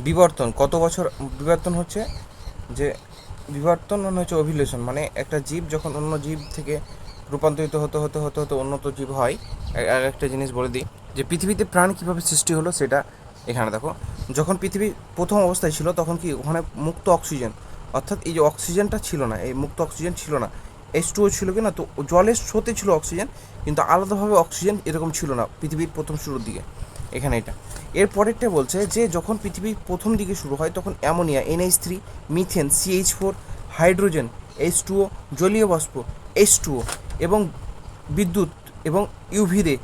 বিবর্তন কত বছর বিবর্তন হচ্ছে, যে বিবর্তন মানে হচ্ছে ওভিলেশন, মানে একটা জীব যখন অন্য জীব থেকে রূপান্তরিত হতে হতে হতে হতে উন্নত জীব হয়। আর একটা জিনিস বলে দিই, যে পৃথিবীতে প্রাণ কীভাবে সৃষ্টি হলো সেটা এখানে দেখো। যখন পৃথিবী প্রথম অবস্থায় ছিল তখন কি ওখানে মুক্ত অক্সিজেন, অর্থাৎ এই যে অক্সিজেনটা ছিল না, এই মুক্ত অক্সিজেন ছিল না, H2O ছিল কি না, তো জলের স্রোতে ছিল অক্সিজেন, কিন্তু আলাদাভাবে অক্সিজেন এরকম ছিল না পৃথিবীর প্রথম শুরুর দিকে। এখানে এটা এর পরেরটা বলছে যে যখন পৃথিবীর প্রথম দিকে শুরু হয় তখন ammonia NH3, methane CH4, hydrogen H2O, জলীয় বাষ্প H2O, এবং বিদ্যুৎ এবং ইউভি রে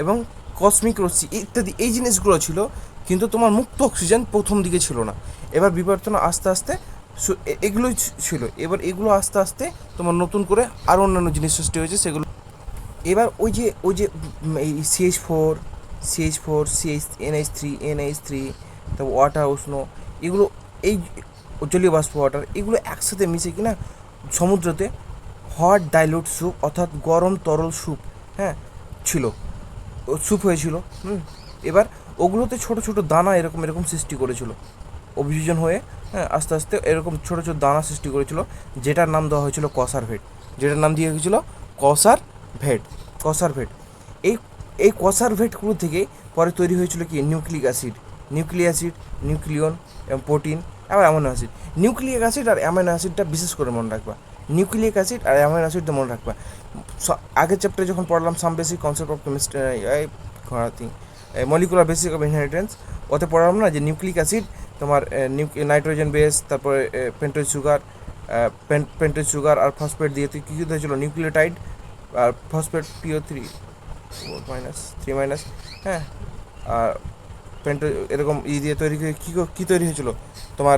এবং কসমিক রশ্মি ইত্যাদি এই জিনিসগুলো ছিল, কিন্তু তোমার মুক্ত অক্সিজেন প্রথম দিকে ছিল না। এবার বিবর্তন আস্তে আস্তে এগুলোই ছিল, এবার এগুলো আস্তে আস্তে তোমার নতুন করে আরও অন্যান্য জিনিস সৃষ্টি হয়েছে সেগুলো। এবার ওই যে এই CH4 NH3 তারপর ওয়াটার উষ্ণ, এগুলো এই জলীয় বাষ্প ওয়াটার, এগুলো একসাথে মিশে কিনা সমুদ্রতে হট ডাইলুট স্যুপ অর্থাৎ গরম তরল স্যুপ, হ্যাঁ, ছিল, স্যুপ হয়েছিল। এবার ওগুলোতে ছোট ছোট দানা এরকম এরকম সৃষ্টি করেছিল অভিযোজন হয়ে, হ্যাঁ, আস্তে আস্তে এরকম ছোট ছোট দানা সৃষ্টি করেছিল, যেটার নাম দেওয়া হয়েছিল কসারভেট, যেটার নাম দিয়ে হয়েছিল কসারভেট। কসারভেট এই এই কসারভেটগুলো থেকে পরে তৈরি হয়েছিল কি নিউক্লিক অ্যাসিড, নিউক্লিয়ন এবং প্রোটিন, আবার অ্যামাইনো অ্যাসিড। নিউক্লিক অ্যাসিড আর অ্যামাইনো অ্যাসিডটা বিশেষ করে মনে রাখবা, নিউক্লিক অ্যাসিড আর অ্যামাইনো অ্যাসিডটা মনে রাখবা। আগের চ্যাপ্টারে যখন পড়লাম some basic concept of chemistry, molecular basic of inheritance, ওতে পড়লাম না যে নিউক্লিক অ্যাসিড তোমার নাইট্রোজেন বেস, তারপরে পেন্টোজ সুগার আর ফসফেট দিয়ে তুই কী কী হয়েছিল নিউক্লিওটাইড আর ফসফেট PO3 3 মাইনাস, হ্যাঁ, আর এরকম দিয়ে তৈরি করে কী তৈরি হয়েছিল তোমার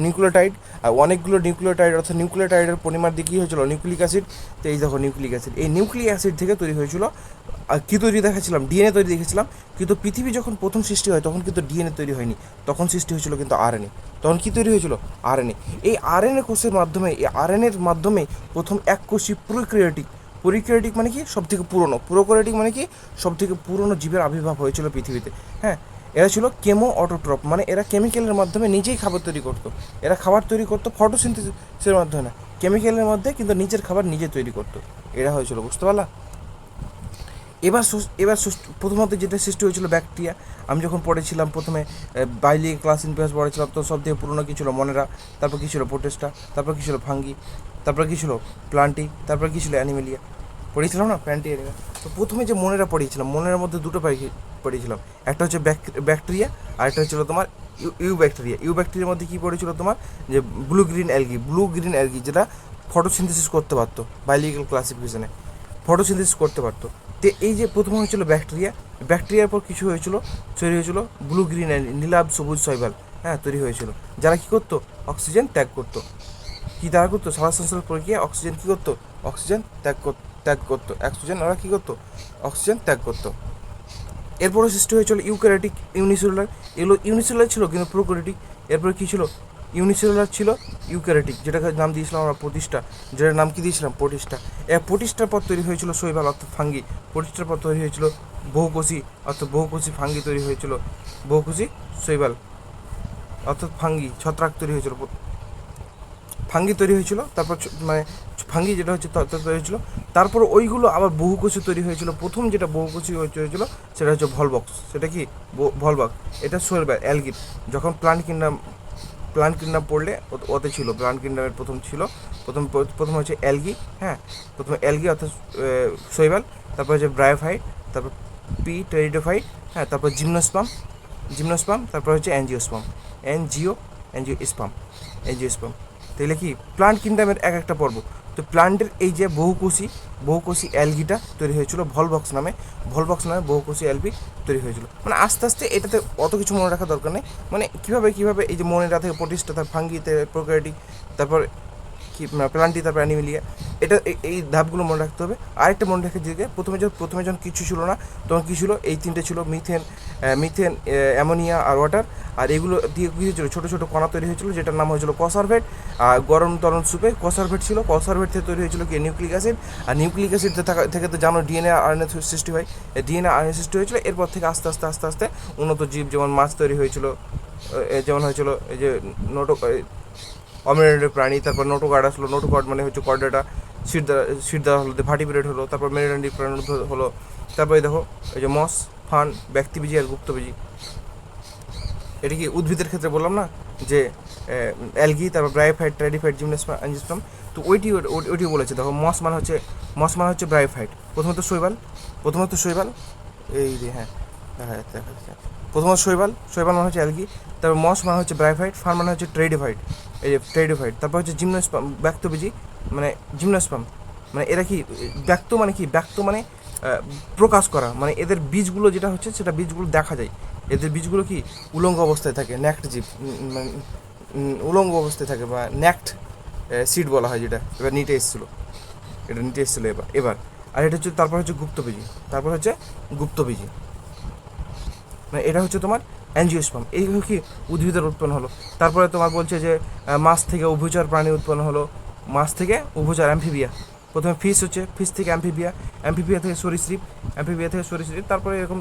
নিউক্লিওটাইড, আর অনেকগুলো নিউক্লিওটাইড অর্থাৎ নিউক্লিওটাইডের পরিমাণ দিয়ে কী হয়েছিল নিউক্লিক অ্যাসিড। তো এই দেখো নিউক্লিক অ্যাসিড, এই নিউক্লিক অ্যাসিড থেকে তৈরি হয়েছিল। আর কী তৈরি দেখাচ্ছিলাম, ডিএনএ তৈরি দেখেছিলাম, কিন্তু পৃথিবী যখন প্রথম সৃষ্টি হয় তখন কিন্তু ডিএনএ তৈরি হয়নি, তখন সৃষ্টি হয়েছিল কিন্তু আরএনএ। তখন কী তৈরি হয়েছিল আরএনএ। এই আরএনএ কোষের মাধ্যমে, এই আরএনএর মাধ্যমে প্রথম এককোষী প্রোক্যারিওটিক মানে কি সব থেকে পুরনো, প্রোক্যারিওটিক মানে কি সব থেকে পুরনো জীবের আবির্ভাব হয়েছিল পৃথিবীতে। হ্যাঁ, এরা ছিল কেমো অটোট্রপ, মানে এরা কেমিক্যালের মাধ্যমে নিজেই খাবার তৈরি করতো। এরা খাবার তৈরি করতো ফটোসিনথেসিসের মাধ্যমে না, কেমিক্যালের মধ্যে, কিন্তু নিজের খাবার নিজে তৈরি করতো। এরা হয়েছিল, বুঝতে পারলা। এবার প্রথমত যেটা সৃষ্টি হয়েছিল ব্যাকটেরিয়া। আমি যখন পড়েছিলাম প্রথমে বাইলি ক্লাস ইনফেস পড়েছিলাম, তো সব থেকে পুরনো কী ছিল মনেরা, তারপর কী ছিল প্রোটেস্টা, তারপর কী ছিল ফাঙ্গি, তারপর কী ছিল প্লান্টি, তারপর কী ছিল অ্যানিমেলিয়া, পড়েছিলাম না প্ল্যান্টি অ্যানিমেলিয়া। তো প্রথমে যে মনেরা পড়িয়েছিলাম, মনেরার মধ্যে দুটো পড়িয়েছিলাম, একটা হচ্ছে ব্যাকটেরিয়া আর একটা হচ্ছিল তোমার ইউ ব্যাকটেরিয়ার মধ্যে কী পড়েছিল তোমার, যে ব্লু গ্রিন অ্যালগি যেটা ফটোসিনথেসিস করতে পারতো, বায়োলজিক্যাল ক্লাসিফিকেশনে ফটোসিনথেসিস করতে পারতো। তো এই যে প্রথমে হয়েছিল ব্যাকটেরিয়ার পর কিছু হয়েছিল, তৈরি হয়েছিল ব্লু গ্রিন নীলাভ সবুজ শৈবাল, হ্যাঁ, তৈরি হয়েছিল, যারা কী করতো অক্সিজেন ত্যাগ করতো। কী দ্বারা করতো, সালোক সংশ্লেষ প্রক্রিয়া অক্সিজেন কী করতো, অক্সিজেন ত্যাগ করতো, ওরা কী করতো অক্সিজেন ত্যাগ করতো। এরপরে সৃষ্টি হয়েছিল ইউক্যারিওটিক ইউনিসেলুলার, এগুলো ইউনিসেলুলার ছিল কিন্তু প্রোক্যারিওটিক। এরপরে কী ছিল ইউনিসেলুলার ছিল ইউক্যারিওটিক, যেটাকে নাম দিয়েছিলাম আমরা প্রতিষ্ঠা, যেটার নাম কী দিয়েছিলাম প্রতিষ্ঠা। প্রতিষ্ঠার পর তৈরি হয়েছিল শৈবাল অর্থাৎ ফাঙ্গি, প্রতিষ্ঠার পর তৈরি হয়েছিল বহুকোষী অর্থাৎ বহুকোষী ফাঙ্গি তৈরি হয়েছিল, বহুকোষী শৈবাল অর্থাৎ ফাঙ্গি, ছত্রাক তৈরি হয়েছিল, ফাঙ্গি তৈরি হয়েছিল। তারপর মানে ফাঙ্গি যেটা হচ্ছে তৈরি হয়েছিল, তারপর ওইগুলো আবার বহুকোষী তৈরি হয়েছিল। প্রথম যেটা বহুকোষী হয়েছিল সেটা হচ্ছে ভলবক্স, সেটা কি ভলবক, এটা শৈবাল অ্যালগির। যখন প্লান্ট কিংডম পড়লে ওতে ছিল, প্লান্ট কিংডমের প্রথম ছিল, প্রথম হচ্ছে অ্যালগি, হ্যাঁ, প্রথমে অ্যালগি অর্থাৎ শৈবাল, তারপর হচ্ছে ব্রায়োফাইট, তারপর টেরিডোফাইট, হ্যাঁ, তারপর জিমনোস্পাম, তারপর হচ্ছে অ্যাঞ্জিওস্পাম। তাহলে কি প্লান্ট কিংডমের এক একটা পর্ব। তো প্লান্টের এই যে বহুকোষী অ্যালগিটা তৈরি হয়েছিল ভলবক্স নামে বহুকোষী অ্যালগি তৈরি হয়েছিল। মানে আস্তে আস্তে এটাতে অত কিছু মনে রাখার দরকার নেই, মানে কীভাবে এই যে মনেরা থেকে প্রতিষ্ঠা, তার ফাঙ্গিতে প্রোক্যারিওটিক, তারপর কি প্লান্টি, তারপর অ্যানিমেলিয়া, এটা এই ধাপগুলো মনে রাখতে হবে। আরেকটা মনে রাখার দিকে প্রথমে যখন কিছু ছিল না তখন কী ছিল, এই তিনটে ছিল মিথেন, অ্যামোনিয়া আর ওয়াটার, আর এগুলো দিয়ে কী হয়েছিল ছোটো ছোটো কণা তৈরি হয়েছিল, যেটার নাম হয়েছিল কসারভেট। আর গরম তরল সুপে কসারভেট ছিল, কসারভেট থেকে তৈরি হয়েছিল কি নিউক্লিক অ্যাসিড, আর নিউক্লিক অ্যাসিড থেকে তো জানো ডিএনএ আরএনএ সৃষ্টি হয়, ডিএনএ আরএনএ সৃষ্টি হয়েছিল। এরপর থেকে আস্তে আস্তে উন্নত জীব যেমন মাছ তৈরি হয়েছিল, যেমন হয়েছিল এই যে নোটো অমেরুদণ্ডী প্রাণী, তারপর নোটোকর্ড আসলো। নোটোকর্ড মানে হচ্ছে কর্ডাটা সিট দেওয়া হলো, ভার্টিব্রেট হলো, তারপর মেরুদণ্ডী প্রাণী হলো। তারপরে দেখো এই যে মস, ফান, ব্যক্তিবীজি আর গুপ্তবীজি। এটা কি উদ্ভিদের ক্ষেত্রে বললাম না যে অ্যালগি, তারপর ব্রায়োফাইট, ট্র্যাডিফাইট, জিমনোস্পার্ম, অ্যাঞ্জিওস্পার্ম। তো ওইটি বলেছে। দেখো মস মানে হচ্ছে ব্রায়োফাইট। প্রথমত শৈবাল এই যে হ্যাঁ দেখা যাচ্ছে। প্রথমত শৈবাল মানে হচ্ছে অ্যালগি, তারপর মস মানে হচ্ছে ব্রায়োফাইট, ফার্ন মানে হচ্ছে ট্রেডিফাইট, এই যে ট্রেডিফাইট। তারপর হচ্ছে জিমনোস্পার্ম, ব্যক্তবীজি মানে জিমনোস্পার্ম। মানে এরা কি ব্যক্ত মানে প্রকাশ করা, মানে এদের বীজগুলো যেটা হচ্ছে সেটা বীজগুলো দেখা যায়। এদের বীজগুলো কি উলঙ্গ অবস্থায় থাকে, ন্যাক্ট জীব, মানে উলঙ্গ অবস্থায় থাকে বা ন্যাক্ট সিড বলা হয়, যেটা এবার নিটে এসেছিলো। এবার আর এটা হচ্ছে তারপর হচ্ছে গুপ্তবীজি। মানে এটা হচ্ছে তোমার অ্যাঞ্জিওস্পার্ম। এই কি উদ্ভিদের উৎপন্ন হলো। তারপরে তোমার বলছে যে মাছ থেকে উভচর প্রাণী উৎপন্ন হলো। মাছ থেকে উভচর, অ্যাম্ফিবিয়া। প্রথমে ফিশ থেকে অ্যাম্ফিবিয়া থেকে সরীসৃপ, তারপরে এরকম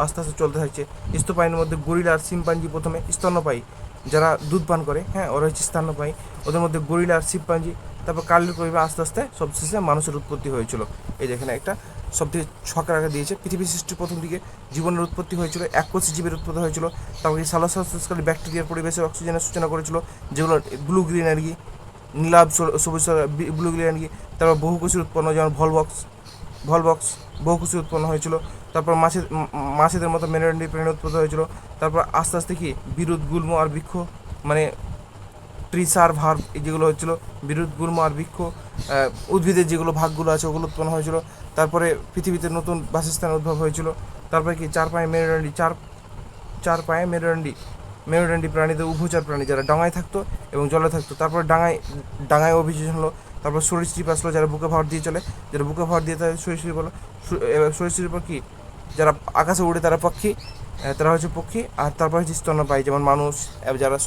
আস্তে আস্তে চলতে থাকছে। স্তন্যপায়ীর মধ্যে গরিলা আর শিম্পাঞ্জি প্রথমে স্তন্যপায়ী, যারা দুধ পান করে, হ্যাঁ, ওরা হচ্ছে স্তন্যপায়ী। ওদের মধ্যে গরিলা আর শিম্পাঞ্জি। তারপর কালের পরিবার আস্তে আস্তে সবশেষে মানুষের উৎপত্তি হয়েছিল। এই যে এখানে একটা সব থেকে ছকের আগে দিয়েছে। পৃথিবী সৃষ্টির প্রথম দিকে জীবনের উৎপত্তি হয়েছিল, এককোষী জীবের উৎপত্তি হয়েছিল। তারপরে সালোকসংশ্লেষকারী ব্যাকটেরিয়ার পরিবেশের অক্সিজেনের সূচনা করেছিল, যেগুলো ব্লু গ্রিন আর কি, নীলাভ সবুজ ব্লু গ্রিন আর কি। তারপর বহুকোষীর উৎপন্ন, যেমন ভলবক্স বহুকোষী উৎপন্ন হয়েছিল। তারপর মাছেদের মতো মেরুদণ্ডী প্রাণী উৎপন্ন হয়েছিল। তারপর আস্তে আস্তে কি বিরুৎ, গুল্ম আর বৃক্ষ, মানে ট্রিসার ভার্ব যেগুলো হচ্ছিলো, বিরুৎ, গুল্ম আর বৃক্ষ, উদ্ভিদের যেগুলো ভাগগুলো আছে ওগুলো উৎপন্ন হয়েছিল। তারপরে পৃথিবীতে নতুন বাসস্থান উদ্ভব হয়েছিল। তারপরে কি চার পায়ে মেরুদণ্ডী প্রাণীদের উভচর প্রাণী, যারা ডাঙায় থাকতো এবং জলে থাকতো। তারপর ডাঙায় অভিযোজন হলো। তারপর সরীসৃপ আসলো, যারা বুকে ভর দিয়ে চলে, তাদের সরীসৃপ হলো। এবার সরীসৃপ কি, যারা আকাশে উড়ে তারা পক্ষী, তারা হচ্ছে পক্ষী। আর তারপর হচ্ছে স্তন্যপায়ী, যেমন মানুষ, যারা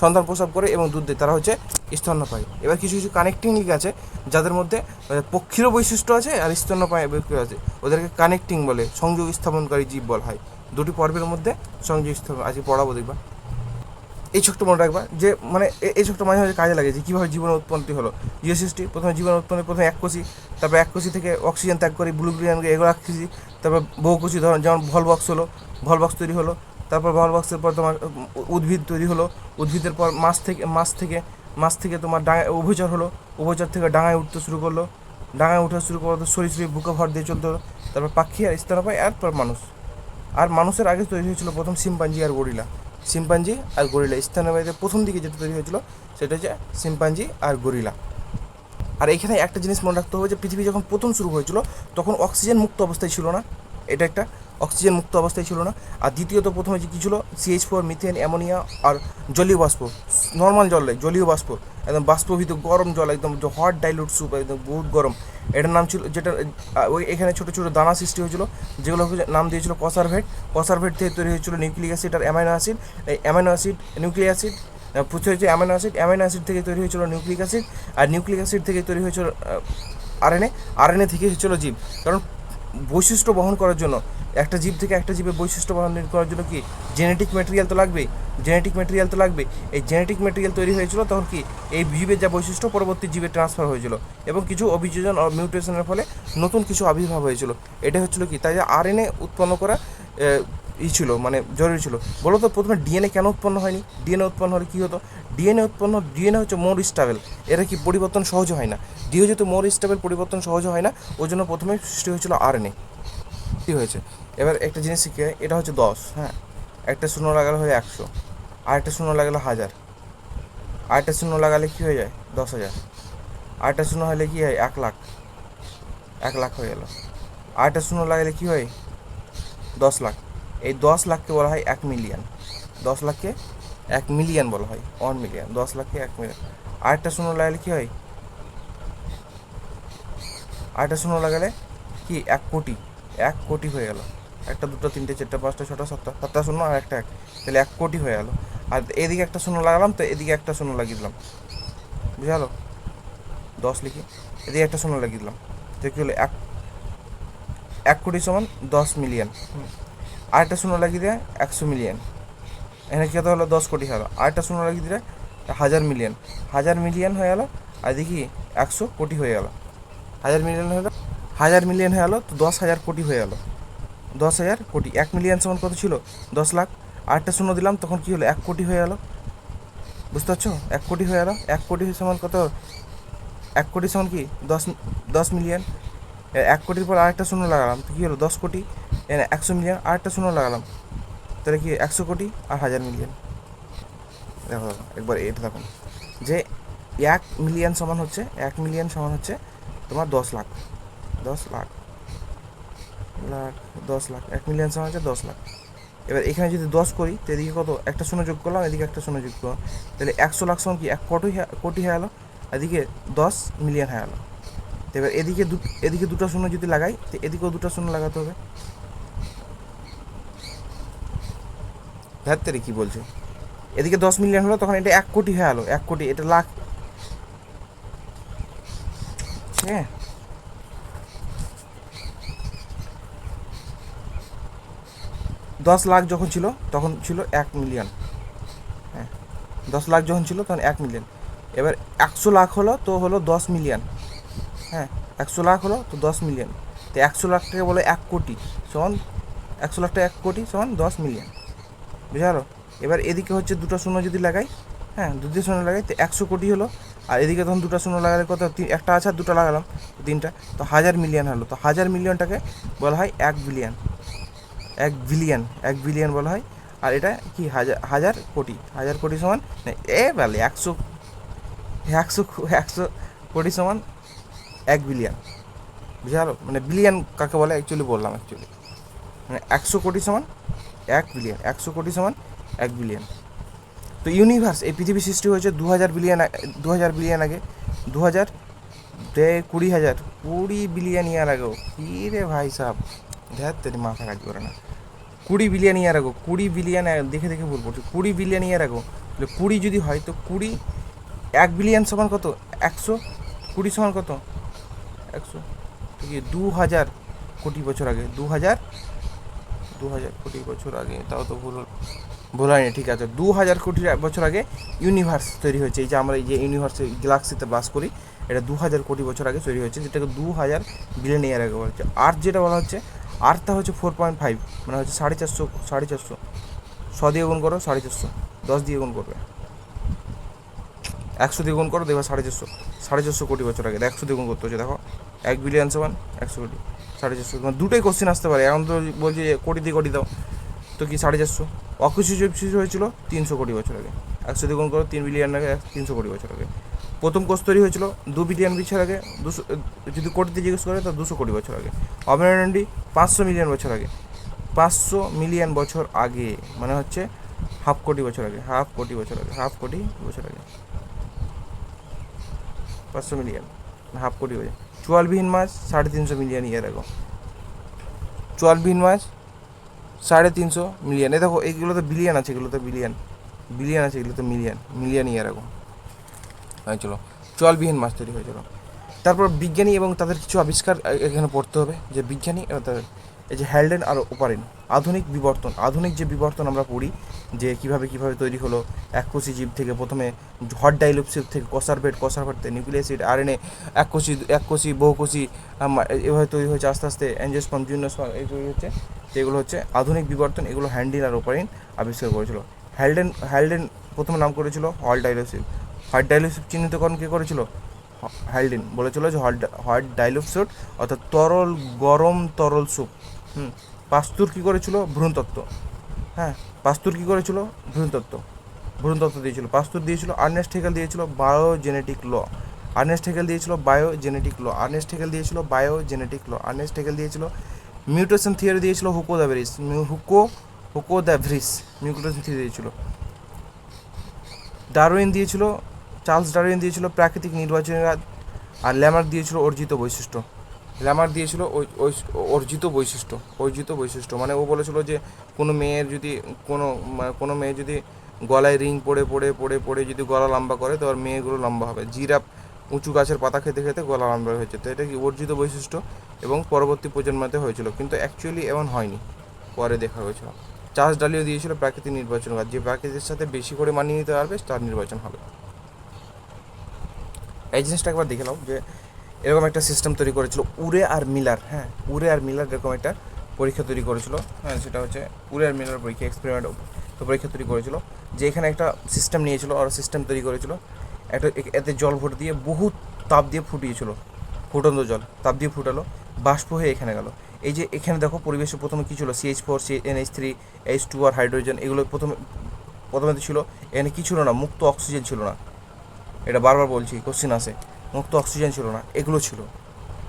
সন্তান প্রসব করে এবং দুধ দেয়, তারা হচ্ছে স্তন্যপায়ী। এবার কিছু কিছু কানেক্টিং লিঙ্ক আছে, যাদের মধ্যে পক্ষীরও বৈশিষ্ট্য আছে আর স্তন্যপায়ী বৈশিষ্ট্য আছে। ওদেরকে কানেক্টিং বলে, সংযোগ স্থাপনকারী জীব বলা হয়। দুটি পর্বের মধ্যে সংযোগ স্থাপন আজকে পড়াবো, দেখবা। এই ছোট্ট মনে রাখবা যে মানে এই ছোট্ট মাঝে মাঝে কাজে লাগে যে কীভাবে জীবনের উৎপত্তি হলো। জিও সৃষ্টি, প্রথমে জীবনের উৎপত্তি প্রথমে এককোষী, তারপর এককোষী থেকে অক্সিজেন ত্যাগ করে ব্লু গ্রিন এগুলো এককোষী। তারপর বহুকোষী, ধরুন যেমন ভলবক্স তৈরি হলো। তারপর ভলবক্সের পর তোমার উদ্ভিদ তৈরি হলো। উদ্ভিদের পর মাছ থেকে তোমার উভচর হলো। উভচর থেকে ডাঙায় উঠতে শুরু করলো। তো সরীসৃপ বুকে ভর দিয়ে চলতে হলো। তারপর পাখি আর স্তন্যপায়ী, আর পর মানুষ। আর মানুষের আগে তৈরি হয়েছিল প্রথম শিম্পাঞ্জি আর গরিলা। স্তন্যপায়ীদের প্রথম দিকে যেটা তৈরি হয়েছিল সেটা হচ্ছে শিম্পাঞ্জি আর গরিলা। আর এইখানে একটা জিনিস মনে রাখতে হবে যে পৃথিবী যখন প্রথম শুরু হয়েছিল তখন অক্সিজেন মুক্ত অবস্থায় ছিল না। এটা একটা অক্সিজেন মুক্ত অবস্থায় ছিল না। আর দ্বিতীয়ত প্রথমে যে কী ছিল, CH4, মিথেন, অ্যামোনিয়া আর জলীয় বাষ্প। নর্মাল জল নয়, জলীয় বাষ্প, একদম বাষ্পভূত গরম জল, একদম হট ডাইলুট স্যুপ, একদম বহুত গরম। এটার নাম ছিল, যেটা ওই এখানে ছোটো ছোটো দানা সৃষ্টি হয়েছিল, যেগুলো নাম দিয়েছিল কসারভেট থেকে তৈরি হয়েছিল নিউক্লিক অ্যাসিড আর অ্যামাইনো অ্যাসিড। নিউক্লিক অ্যাসিড প্রচুর হচ্ছে অ্যামাইনো অ্যাসিড থেকে তৈরি হয়েছিল নিউক্লিক অ্যাসিড। আর নিউক্লিক অ্যাসিড থেকে তৈরি হয়েছিল আরএনএ থেকে হয়েছিল জীব। কারণ বৈশিষ্ট্য বহন করার জন্য, একটা জীব থেকে একটা জীবের বৈশিষ্ট্য বহন করার জন্য কি জেনেটিক ম্যাটেরিয়াল তো লাগবে। এই জেনেটিক ম্যাটেরিয়াল তৈরি হয়েছিল তখন কি এই জীবের যা বৈশিষ্ট্য পরবর্তী জীবে ট্রান্সফার হয়েছিল, এবং কিছু অভিযোজন ও মিউটেশনের ফলে নতুন কিছু আবির্ভাব হয়েছিল। এটা হচ্ছিল কি, তাই আরএনএ উৎপন্ন করা ছিল, মানে জরুরি ছিল। বলো তো প্রথমে ডিএনএ কেন উৎপন্ন হয়নি? ডিএনএ উৎপন্ন হলে কী হতো? ডিএনএ হচ্ছে মোর স্টেবল, এরা কি পরিবর্তন সহজ হয় না। যেহেতু মোর স্টেবল, পরিবর্তন সহজ হয় না, ওই জন্য প্রথমে সৃষ্টি হয়েছিল আরএনএ। কী হয়েছে এবার একটা জিনিস শিখে, এটা হচ্ছে 10, হ্যাঁ, একটা শূন্য লাগালে হয় 100, আরেকটা শূন্য লাগালে 1000, আরেকটা শূন্য লাগালে কী হয়ে যায় 10,000, আরেকটা শূন্য হলে কী হয় 1,00,000, 1,00,000 হয়ে গেল। আরেকটা শূন্য লাগালে কী হয় 10 লাখ। এই 10 লাখকে বলা হয় 1 মিলিয়ন। 10 লাখকে 1 মিলিয়ন বলা হয়, 1 মিলিয়ন। 10 লাখকে 1 মিলিয়ন। আরেকটা শূন্য লাগালে কী হয়, আরেকটা শূন্য লাগালে কি 1 কোটি, 1 কোটি হয়ে গেল। একটা, দুটো, তিনটে, চারটে, পাঁচটা, ছটা, সাতটা শূন্য আর একটা 1, তাহলে 1 কোটি হয়ে গেল। আর এদিকে একটা শূন্য লাগালাম, তো এদিকে একটা শূন্য লাগিয়ে দিলাম, বুঝা গেলো? 10 লিখি, এদিকে একটা শূন্য লাগিয়ে দিলাম, তো কী হলো 1 কোটি সমান 10 মিলিয়ন। আরেকটা শূন্য লাগিয়ে দেয় 100 মিলিয়ন, এখানে কত হলো 10 কোটি হলো, আরেকটা শূন্য লাগিয়ে দিলে 1000 মিলিয়ন, 1000 মিলিয়ন হয়ে গেলো। আর দেখি 100 কোটি হয়ে গেল, 1000 মিলিয়ন হলো, 1000 মিলিয়ন হয়ে গেলো, তো 10,000 কোটি হয়ে গেলো, 10,000 কোটি। 1 মিলিয়ন সমান কত ছিল? 10 লাখ। আরেকটা শূন্য দিলাম, তখন কি হলো? 1 কোটি হয়ে গেলো। বুঝতে পারছো? 1 কোটি হয়ে গেল। 1 কোটি সমান কত? 1 কোটি সমান কি? 10 মিলিয়ন। 1 কোটির পর আরেকটা শূন্য লাগালাম, তো কী হলো? 10 কোটি। 100 মিলিয়ন, আরেকটা শূন্য লাগালাম, তাহলে কি 100 কোটি আর 1000 মিলিয়ন। দেখো দেখো একবার এটা দেখুন যে 1 মিলিয়ন সমান হচ্ছে, 1 মিলিয়ন সমান হচ্ছে তোমার 10 লাখ, 10 লাখ, লাখ, 10 লাখ। 1 মিলিয়ন সমান হচ্ছে 10 লাখ। এবার এখানে যদি 10 করি, তো এদিকে কত? একটা শূন্য যোগ করলাম, এদিকে একটা শূন্য যোগ করলাম, তাহলে 100 লাখ সমান কি 1 কোটি হয়ে গেলো, এদিকে 10 মিলিয়ন হয়ে গেলো। তো এবার এদিকে দুটো শূন্য যদি লাগাই, তো এদিকেও দুটো শূন্য লাগাতে হবে। ধ্যাত্তেরি কী বলছে, এদিকে 10 মিলিয়ন হলো, তখন এটা 1 কোটি হয়ে গেলো, 1 কোটি, এটা লাখ। হ্যাঁ, 10 লাখ যখন ছিল তখন ছিল 1 মিলিয়ন। হ্যাঁ, 10 লাখ যখন ছিল তখন 1 মিলিয়ন। এবার 100 লাখ হলো, তো হলো 10 মিলিয়ন। হ্যাঁ, 100 লাখ হলো তো 10 মিলিয়ন। তো 100 লাখটাকে বলে 1 কোটি সমান, 100 লাখটা 1 কোটি সমান 10 মিলিয়ন। বুঝা গেলো? এবার এদিকে হচ্ছে দুটো শূন্য যদি লাগাই, হ্যাঁ, দুটো শূন্য লাগাই, তো 100 কোটি হলো। আর এদিকে তখন দুটো শূন্য লাগালে কত? একটা আছে আর দুটো লাগালাম, তিনটা, তো 1000 মিলিয়ন হলো। তো 1000 মিলিয়নটাকে বলা হয় 1 বিলিয়ন। 1 বিলিয়ন, 1 বিলিয়ন বলা হয়। আর এটা কি? হাজার, 1000 কোটি, 1000 কোটি সমান বলে 100, 100, 100 কোটি সমান 1 বিলিয়ন। বুঝা গেলো? মানে বিলিয়ন কাকে বলে অ্যাকচুয়ালি বললাম, মানে 100 কোটি সমান 1 বিলিয়ন, 100 কোটি সমান 1 বিলিয়ন। তো ইউনিভার্স, এই পৃথিবী সৃষ্টি হয়েছে 2000 বিলিয়ন, 2000 বিলিয়ন আগে, 2000, 20,000, 20 বিলিয়ন ইয়ার আগেও। কী রে ভাই সাহেব, ধ্যাত তেরি মাথা কাজ করে না। 20 বিলিয়ন ইয়ার আগো, 20 বিলিয়ন, দেখে দেখে ভুল পড়ছে, 20 বিলিয়ন ইয়ার আগো। 20 যদি হয় তো 20, 1 বিলিয়ন সমান কত? 100 কোটি সমান কত? 100, ঠিক আছে, 2000 কোটি বছর আগে, 2000 কোটি বছর আগে, তাও তো ভুল হয়নি, ঠিক আছে। 2000 কোটি বছর আগে ইউনিভার্স তৈরি হয়েছে। এই যে আমরা এই যে ইউনিভার্সে গ্যালাক্সিতে বাস করি, এটা 2000 কোটি বছর আগে তৈরি হয়েছে, যেটাকে 2000 বিলিয়ন ইয়ার আগে বলা হচ্ছে। আর্থ যেটা বলা হচ্ছে, আর্থটা হচ্ছে 4.5, মানে হচ্ছে 450, 450, 100 দিয়ে গুণ করো 450, 10 দিয়ে গুণ করবে, 100 দিয়ে গুণ করো, দেখবে 450, 450 কোটি বছর আগে। 100 দিয়ে গুণ করতে হচ্ছে, দেখো 1 বিলিয়ন সমান 100 কোটি, 450। মানে দুটোই কোশ্চেন আসতে পারে, এখন তো বলছি যে কোটি দিয়ে কোটি দাও, তো কি 450। অকুশি শিশু হয়েছিল 300 কোটি বছর আগে, 100 দিয়ে গুণ করো, 3 বিলিয়ন আগে, 300 কোটি বছর আগে। প্রথম কোষ তৈরি হয়েছিল 2 বিলিয়ন বছর আগে, 200, যদি কোটিতে জিজ্ঞেস করে তো 200 কোটি বছর আগে। অভয়ারণ্যটি 500 মিলিয়ন বছর আগে, 500 মিলিয়ন বছর আগে, মানে হচ্ছে 1/2 কোটি বছর আগে, 1/2 কোটি বছর আগে, 1/2 কোটি বছর আগে, 500 মিলিয়ন, 1/2 কোটি বছর। চোয়ালবিহীন মাছ 350 মিলিয়ন ইয়ার আগে, চোয়ালবিহীন মাছ 350 মিলিয়ন। এ দেখো এইগুলো তো বিলিয়ন আছে, এগুলো তো বিলিয়ন, বিলিয়ন আছে, এগুলো তো মিলিয়ন, মিলিয়ন ইয়ার আগে হয়েছিল, চলবিহীন মাছ তৈরি হয়েছিল। তারপর বিজ্ঞানী এবং তাদের কিছু আবিষ্কার এখানে পড়তে হবে, যে বিজ্ঞানী এই যে হ্যালডেন আর ওপারেন, আধুনিক বিবর্তন, আধুনিক যে বিবর্তন আমরা পড়ি, যে কীভাবে তৈরি হলো এককোষী জীব থেকে, প্রথমে হট ডাইলুপসিড থেকে কসারভেট, কসারভেট থেকে নিউক্লিক অ্যাসিড, আরএনএ, এককোষী বহুকোষী, এভাবে তৈরি হয়েছে আস্তে আস্তে, অ্যাঞ্জিওস্পার্ম, জিমনোস্পার্ম, এই তৈরি হচ্ছে। তো এগুলো হচ্ছে আধুনিক বিবর্তন, এগুলো হ্যান্ডেন আর ওপারেন আবিষ্কার করেছিল। হ্যালডেন প্রথমে নাম করেছিল হট ডাইলুপসিড। হট ডাইলুপসিড চিহ্নিতকরণ কে করেছিল? হ্যালডেন বলেছিল যে হট ডাইলুপসিড অর্থাৎ গরম তরল স্যুপ। পাস্তুর কী করেছিল? ভ্রূণতত্ত্ব। হ্যাঁ, পাস্তুর কী করেছিল? ভ্রূণতত্ত্ব দিয়েছিল। পাস্তুর দিয়েছিল, আর্নেস্ট হেগেল দিয়েছিল বায়োজেনেটিক ল। আর্নেস্ট হেগেল দিয়েছিল বায়োজেনেটিক ল। আর্নেস্ট হেগেল দিয়েছিল বায়োজেনেটিক ল। আর্নেস্ট হেগেল দিয়েছিল মিউটেশন থিওরি দিয়েছিল হুকো দ্য ভ্রিস। মিউটেশন থিওরি দিয়েছিল। ডারউইন দিয়েছিল, চার্লস ডারউইন দিয়েছিল প্রাকৃতিক নির্বাচনের। আর ল্যামার্ক দিয়েছিল অর্জিত বৈশিষ্ট্য। ল্যামার্ক দিয়েছিল অর্জিত বৈশিষ্ট্য, মানে ও বলেছিল যে কোনো মেয়ে যদি গলায় রিং পড়ে যদি গলা লম্বা করে, তো আর মেয়েগুলো লম্বা হবে। জিরাফ উঁচু গাছের পাতা খেতে খেতে গলা লম্বা হয়েছে, তো এটা কি অর্জিত বৈশিষ্ট্য, এবং পরবর্তী প্রজন্মতে হয়েছিল, কিন্তু অ্যাকচুয়ালি এমন হয়নি, পরে দেখা হয়েছিল। চাষ ডালিও দিয়েছিল প্রাকৃতিক নির্বাচন, আর যে প্রাকৃতির সাথে বেশি করে মানিয়ে নিতে পারবে তার নির্বাচন হবে। এই জিনিসটা একবার দেখে নাও যে এরকম একটা সিস্টেম তৈরি করেছিল উরে আর মিলার। হ্যাঁ, উরে আর মিলার এরকম একটা পরীক্ষা তৈরি করেছিল। হ্যাঁ, সেটা হচ্ছে উরে আর মিলার পরীক্ষা, এক্সপেরিমেন্ট তো পরীক্ষা তৈরি করেছিল, যে এখানে একটা সিস্টেম নিয়েছিল আর সিস্টেম তৈরি করেছিল একটা, এতে জল ভরে দিয়ে বহু তাপ দিয়ে ফুটিয়েছিল, ফুটন্ত জল তাপ দিয়ে ফুটালো, বাষ্প হয়ে এখানে গেল। এই যে এখানে দেখো পরিবেশে প্রথমে কী ছিল, CH4, NH3, H2 আর হাইড্রোজেন, এগুলো প্রথমে প্রথমে তো ছিল। এখানে কী ছিল না, মুক্ত অক্সিজেন ছিল না, এটা বারবার বলছি, কোশ্চেন আসে, মুক্ত অক্সিজেন ছিল না, এগুলো ছিল।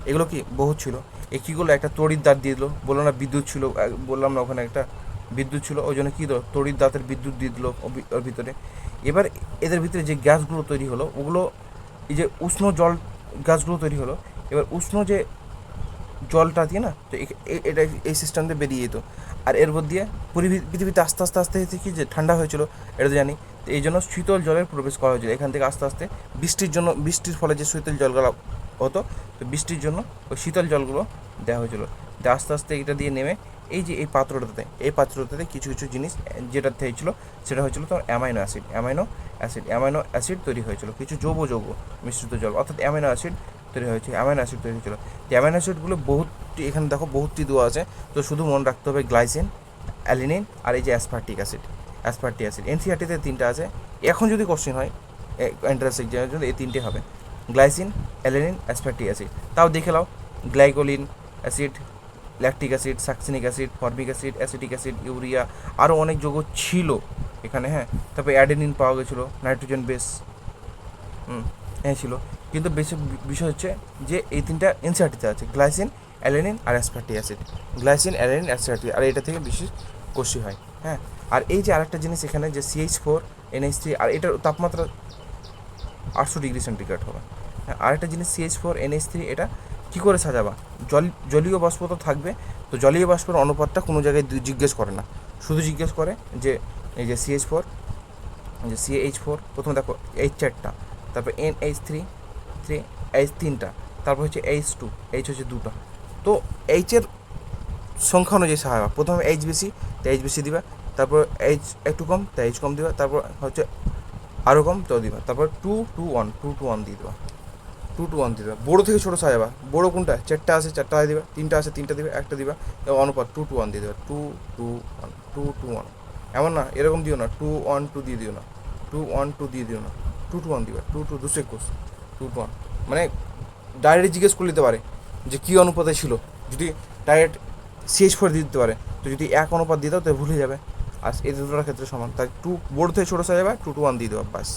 এগুলো কি বহুত ছিল। এ কী করলো, একটা তড়িৎ দাঁত দিয়ে দিল, বললো না বিদ্যুৎ ছিল, বললাম না ওখানে একটা বিদ্যুৎ ছিল, ওই জন্য কী দিল, তড়িৎ দাঁতের বিদ্যুৎ দিয়ে দিল ওর ভিতরে। এবার এদের ভিতরে যে গ্যাসগুলো তৈরি হলো, ওগুলো এই যে উষ্ণ জল গ্যাসগুলো তৈরি হলো, এবার উষ্ণ যে জলটা দিয়ে না, তো এটা এই সিস্টেম দিয়ে বেরিয়ে যেত, আর এর মধ্যে দিয়ে পৃথিবীতে আস্তে আস্তে আস্তে আস্তে কি যে ঠান্ডা হয়েছিল, এটা তো জানি। তো এই জন্য শীতল জলের প্রবেশ করা হয়েছিল এখান থেকে আস্তে আস্তে, বৃষ্টির ফলে যে শীতল জলগুলো হতো, তো বৃষ্টির জন্য ওই শীতল জলগুলো দেওয়া হয়েছিল। তো আস্তে আস্তে এটা দিয়ে নেমে এই যে এই পাত্রটাতে কিছু কিছু জিনিস যেটা হয়েছিল, সেটা হয়েছিল তোমার অ্যামাইনো অ্যাসিড তৈরি হয়েছিল, কিছু যৌগ মিশ্রিত জল, অর্থাৎ অ্যামাইনো অ্যাসিড তৈরি হয়েছে, অ্যামাইনো অ্যাসিড তৈরি হয়েছিল। অ্যামাইনো অ্যাসিডগুলো বহুতটি, এখানে দেখো বহুতটি দেওয়া আছে, তো শুধু মনে রাখতে হবে গ্লাইসিন, অ্যালিনিন আর এই যে অ্যাসপার্টিক অ্যাসিড। এনসিআরটিতে 3টা আছে, এখন যদি কোশ্চেন হয় এন্ট্রান্স এক্সামের জন্য এই 3টে হবে, গ্লাইসিন, অ্যালিনিন, অ্যাসপার্টিক অ্যাসিড। তাও দেখে নাও, glycolic acid, lactic acid, succinic acid, formic acid, acetic acid, urea, আরও অনেক যৌগ ছিল এখানে। হ্যাঁ, তারপরে অ্যাডেনিন পাওয়া গেছিলো, নাইট্রোজেন বেস হ্যাঁ ছিল। কিন্তু বেশি বিষয় হচ্ছে যে এই 3টা এনসিআরটিতে আছে, গ্লাইসিন, অ্যালানিন আর aspartic acid, glycine, alanine, aspartic, আর এটা থেকে বেশি কোশ্চেন হয়। হ্যাঁ, আর এই যে আরেকটা জিনিস এখানে যে CH4, NH3, আর এটার তাপমাত্রা 800 ডিগ্রি সেন্টিগ্রেড হবে। হ্যাঁ, আরেকটা জিনিস CH4, NH3, এটা কী করে সাজাবা, জলীয় বাষ্প তো থাকবে, তো জলীয় বাষ্পের অনুপাতটা কোনো জায়গায় জিজ্ঞেস করে না, শুধু জিজ্ঞেস করে যে এই যে CH4 প্রথমে দেখো H4টা, তারপর NH3, H3টা, তারপর হচ্ছে H2, H হচ্ছে 2টা। তো এইচের সংখ্যা অনুযায়ী সাজাবা, প্রথমে H বেশি তো H বেশি দিবা, তারপর H একটু কম তো H কম দিবা, তারপর হচ্ছে আরও কম তো দিবা, তারপর 2 to 1 দিয়ে দেবা, 2 to 1 দিয়ে দেবা। বড়ো থেকে ছোটো সাজাবা, বড়ো কোনটা, 4টা আছে 4টা দিবা, 3টা আছে 3টা দিবা, একটা দিবা, অনুপাত 2 to 1 দিয়ে দেবা, 2 to 1 এমন না, এরকম দিও না, 2-1-2 দিয়ে দিও না, 2-1-2 দিয়ে দিও না, 2 to 1 দিবা, 2 to 2 মানে ডাইরেক্ট জিজ্ঞেস করে নিতে পারে যে কী অনুপাতে ছিল, যদি ডাইরেক্ট CH4 দিয়ে দিতে পারে, তো যদি 1 অনুপাত দিয়ে দাও তো ভুলে যাবে। আর এই দুটোর ক্ষেত্রে সমান, তাই বড় থেকে ছোটো সাজাবে, 2 to 1 দিয়ে দেওয়া বাস।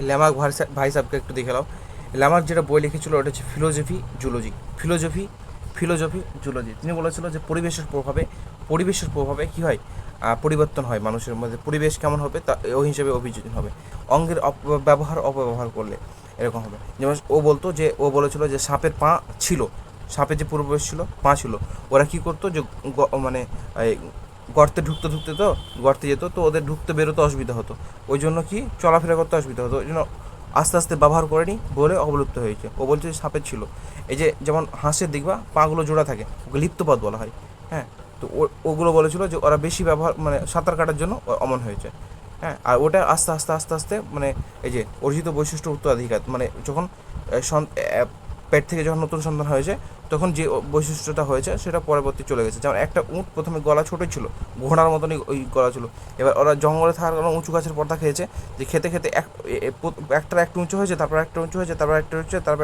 ল্যামার্ক ভাই সাহেবকে একটু দেখে নাও। ল্যামার্ক যেটা বই লিখেছিল ওটা হচ্ছে ফিলোজফি জুলজি। তিনি বলেছিল যে পরিবেশের প্রভাবে কী হয়, পরিবর্তন হয় মানুষের মধ্যে, পরিবেশ কেমন হবে তা ওই হিসেবে অভিযোজন হবে, অঙ্গের অপব্যবহার করলে এরকম হবে। যেমন ও বলেছিল যে সাপের যে পূর্ববেশ ছিল, পা ছিল, ওরা কী করতো যে মানে গর্তে গর্তে যেত, তো ওদের ঢুকতে বেরোতে অসুবিধা হতো, ওই জন্য কি চলাফেরা করতে অসুবিধা হতো, ওই জন্য আস্তে আস্তে ব্যবহার করেনি বলে অবলুপ্ত হয়েছে। ও বলছে সাপের ছিল। এই যে যেমন হাঁসের দেখবা পাগুলো জোড়া থাকে, ওকে লিপ্তপাত বলা হয়। হ্যাঁ, তো ওগুলো বলেছিল যে ওরা বেশি ব্যবহার মানে সাঁতার কাটার জন্য অমন হয়েছে। হ্যাঁ, আর ওটা আস্তে আস্তে মানে এই যে অর্জিত বৈশিষ্ট্য উত্তরাধিকার, মানে যখন পেট থেকে যখন নতুন সন্তান হয়েছে তখন যে বৈশিষ্ট্যটা হয়েছে সেটা পরবর্তী চলে গেছে। যেমন একটা উঁট প্রথমে গলা ছোটো ছিল, ঘোড়ার মতনই ওই গলা ছিল, এবার ওরা জঙ্গলে থাকার কারণে উঁচু গাছের পর্দা খেয়েছে, যে খেতে একটা একটু উঁচু হয়েছে, তারপর একটা উঁচু হয়েছে, তারপর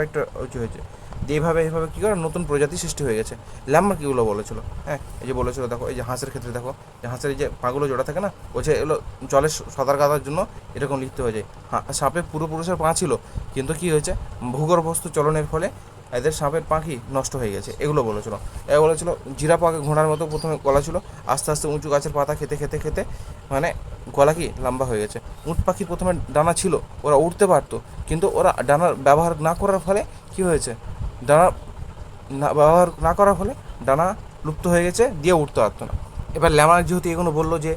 একটা উঁচু হয়েছে, দিয়ে এইভাবে কী করে নতুন প্রজাতি সৃষ্টি হয়ে গেছে। ল্যামার্ক এগুলো বলেছিল। হ্যাঁ, এই যে বলেছিল দেখো, এই যে হাঁসের ক্ষেত্রে দেখো, যে হাঁসের এই যে পাগুলো জোড়া থাকে না, ও যে এগুলো জলে সাঁতার কাটার জন্য এরকম লিখতে হয়ে যায়। সাপে পূর্বপুরুষের পা ছিল, কিন্তু কী হয়েছে, ভূগর্ভস্থ চলনের ফলে এদের সাপের পাখি নষ্ট হয়ে গেছে, এগুলো বলেছিল। জিরাফ আগে ঘোড়ার মতো প্রথমে গলা ছিল, আস্তে আস্তে উঁচু গাছের পাতা খেতে মানে গলা কি লম্বা হয়ে গেছে। উঁট পাখির প্রথমে ডানা ছিল, ওরা উঠতে পারতো, কিন্তু ওরা ডানার ব্যবহার না করার ফলে কী হয়েছে, ব্যবহার না করার ফলে ডানা লুপ্ত হয়ে গেছে, দিয়ে উঠতে পারতো না। এবার ল্যামার্ক যেহেতু এগুলো বললো যে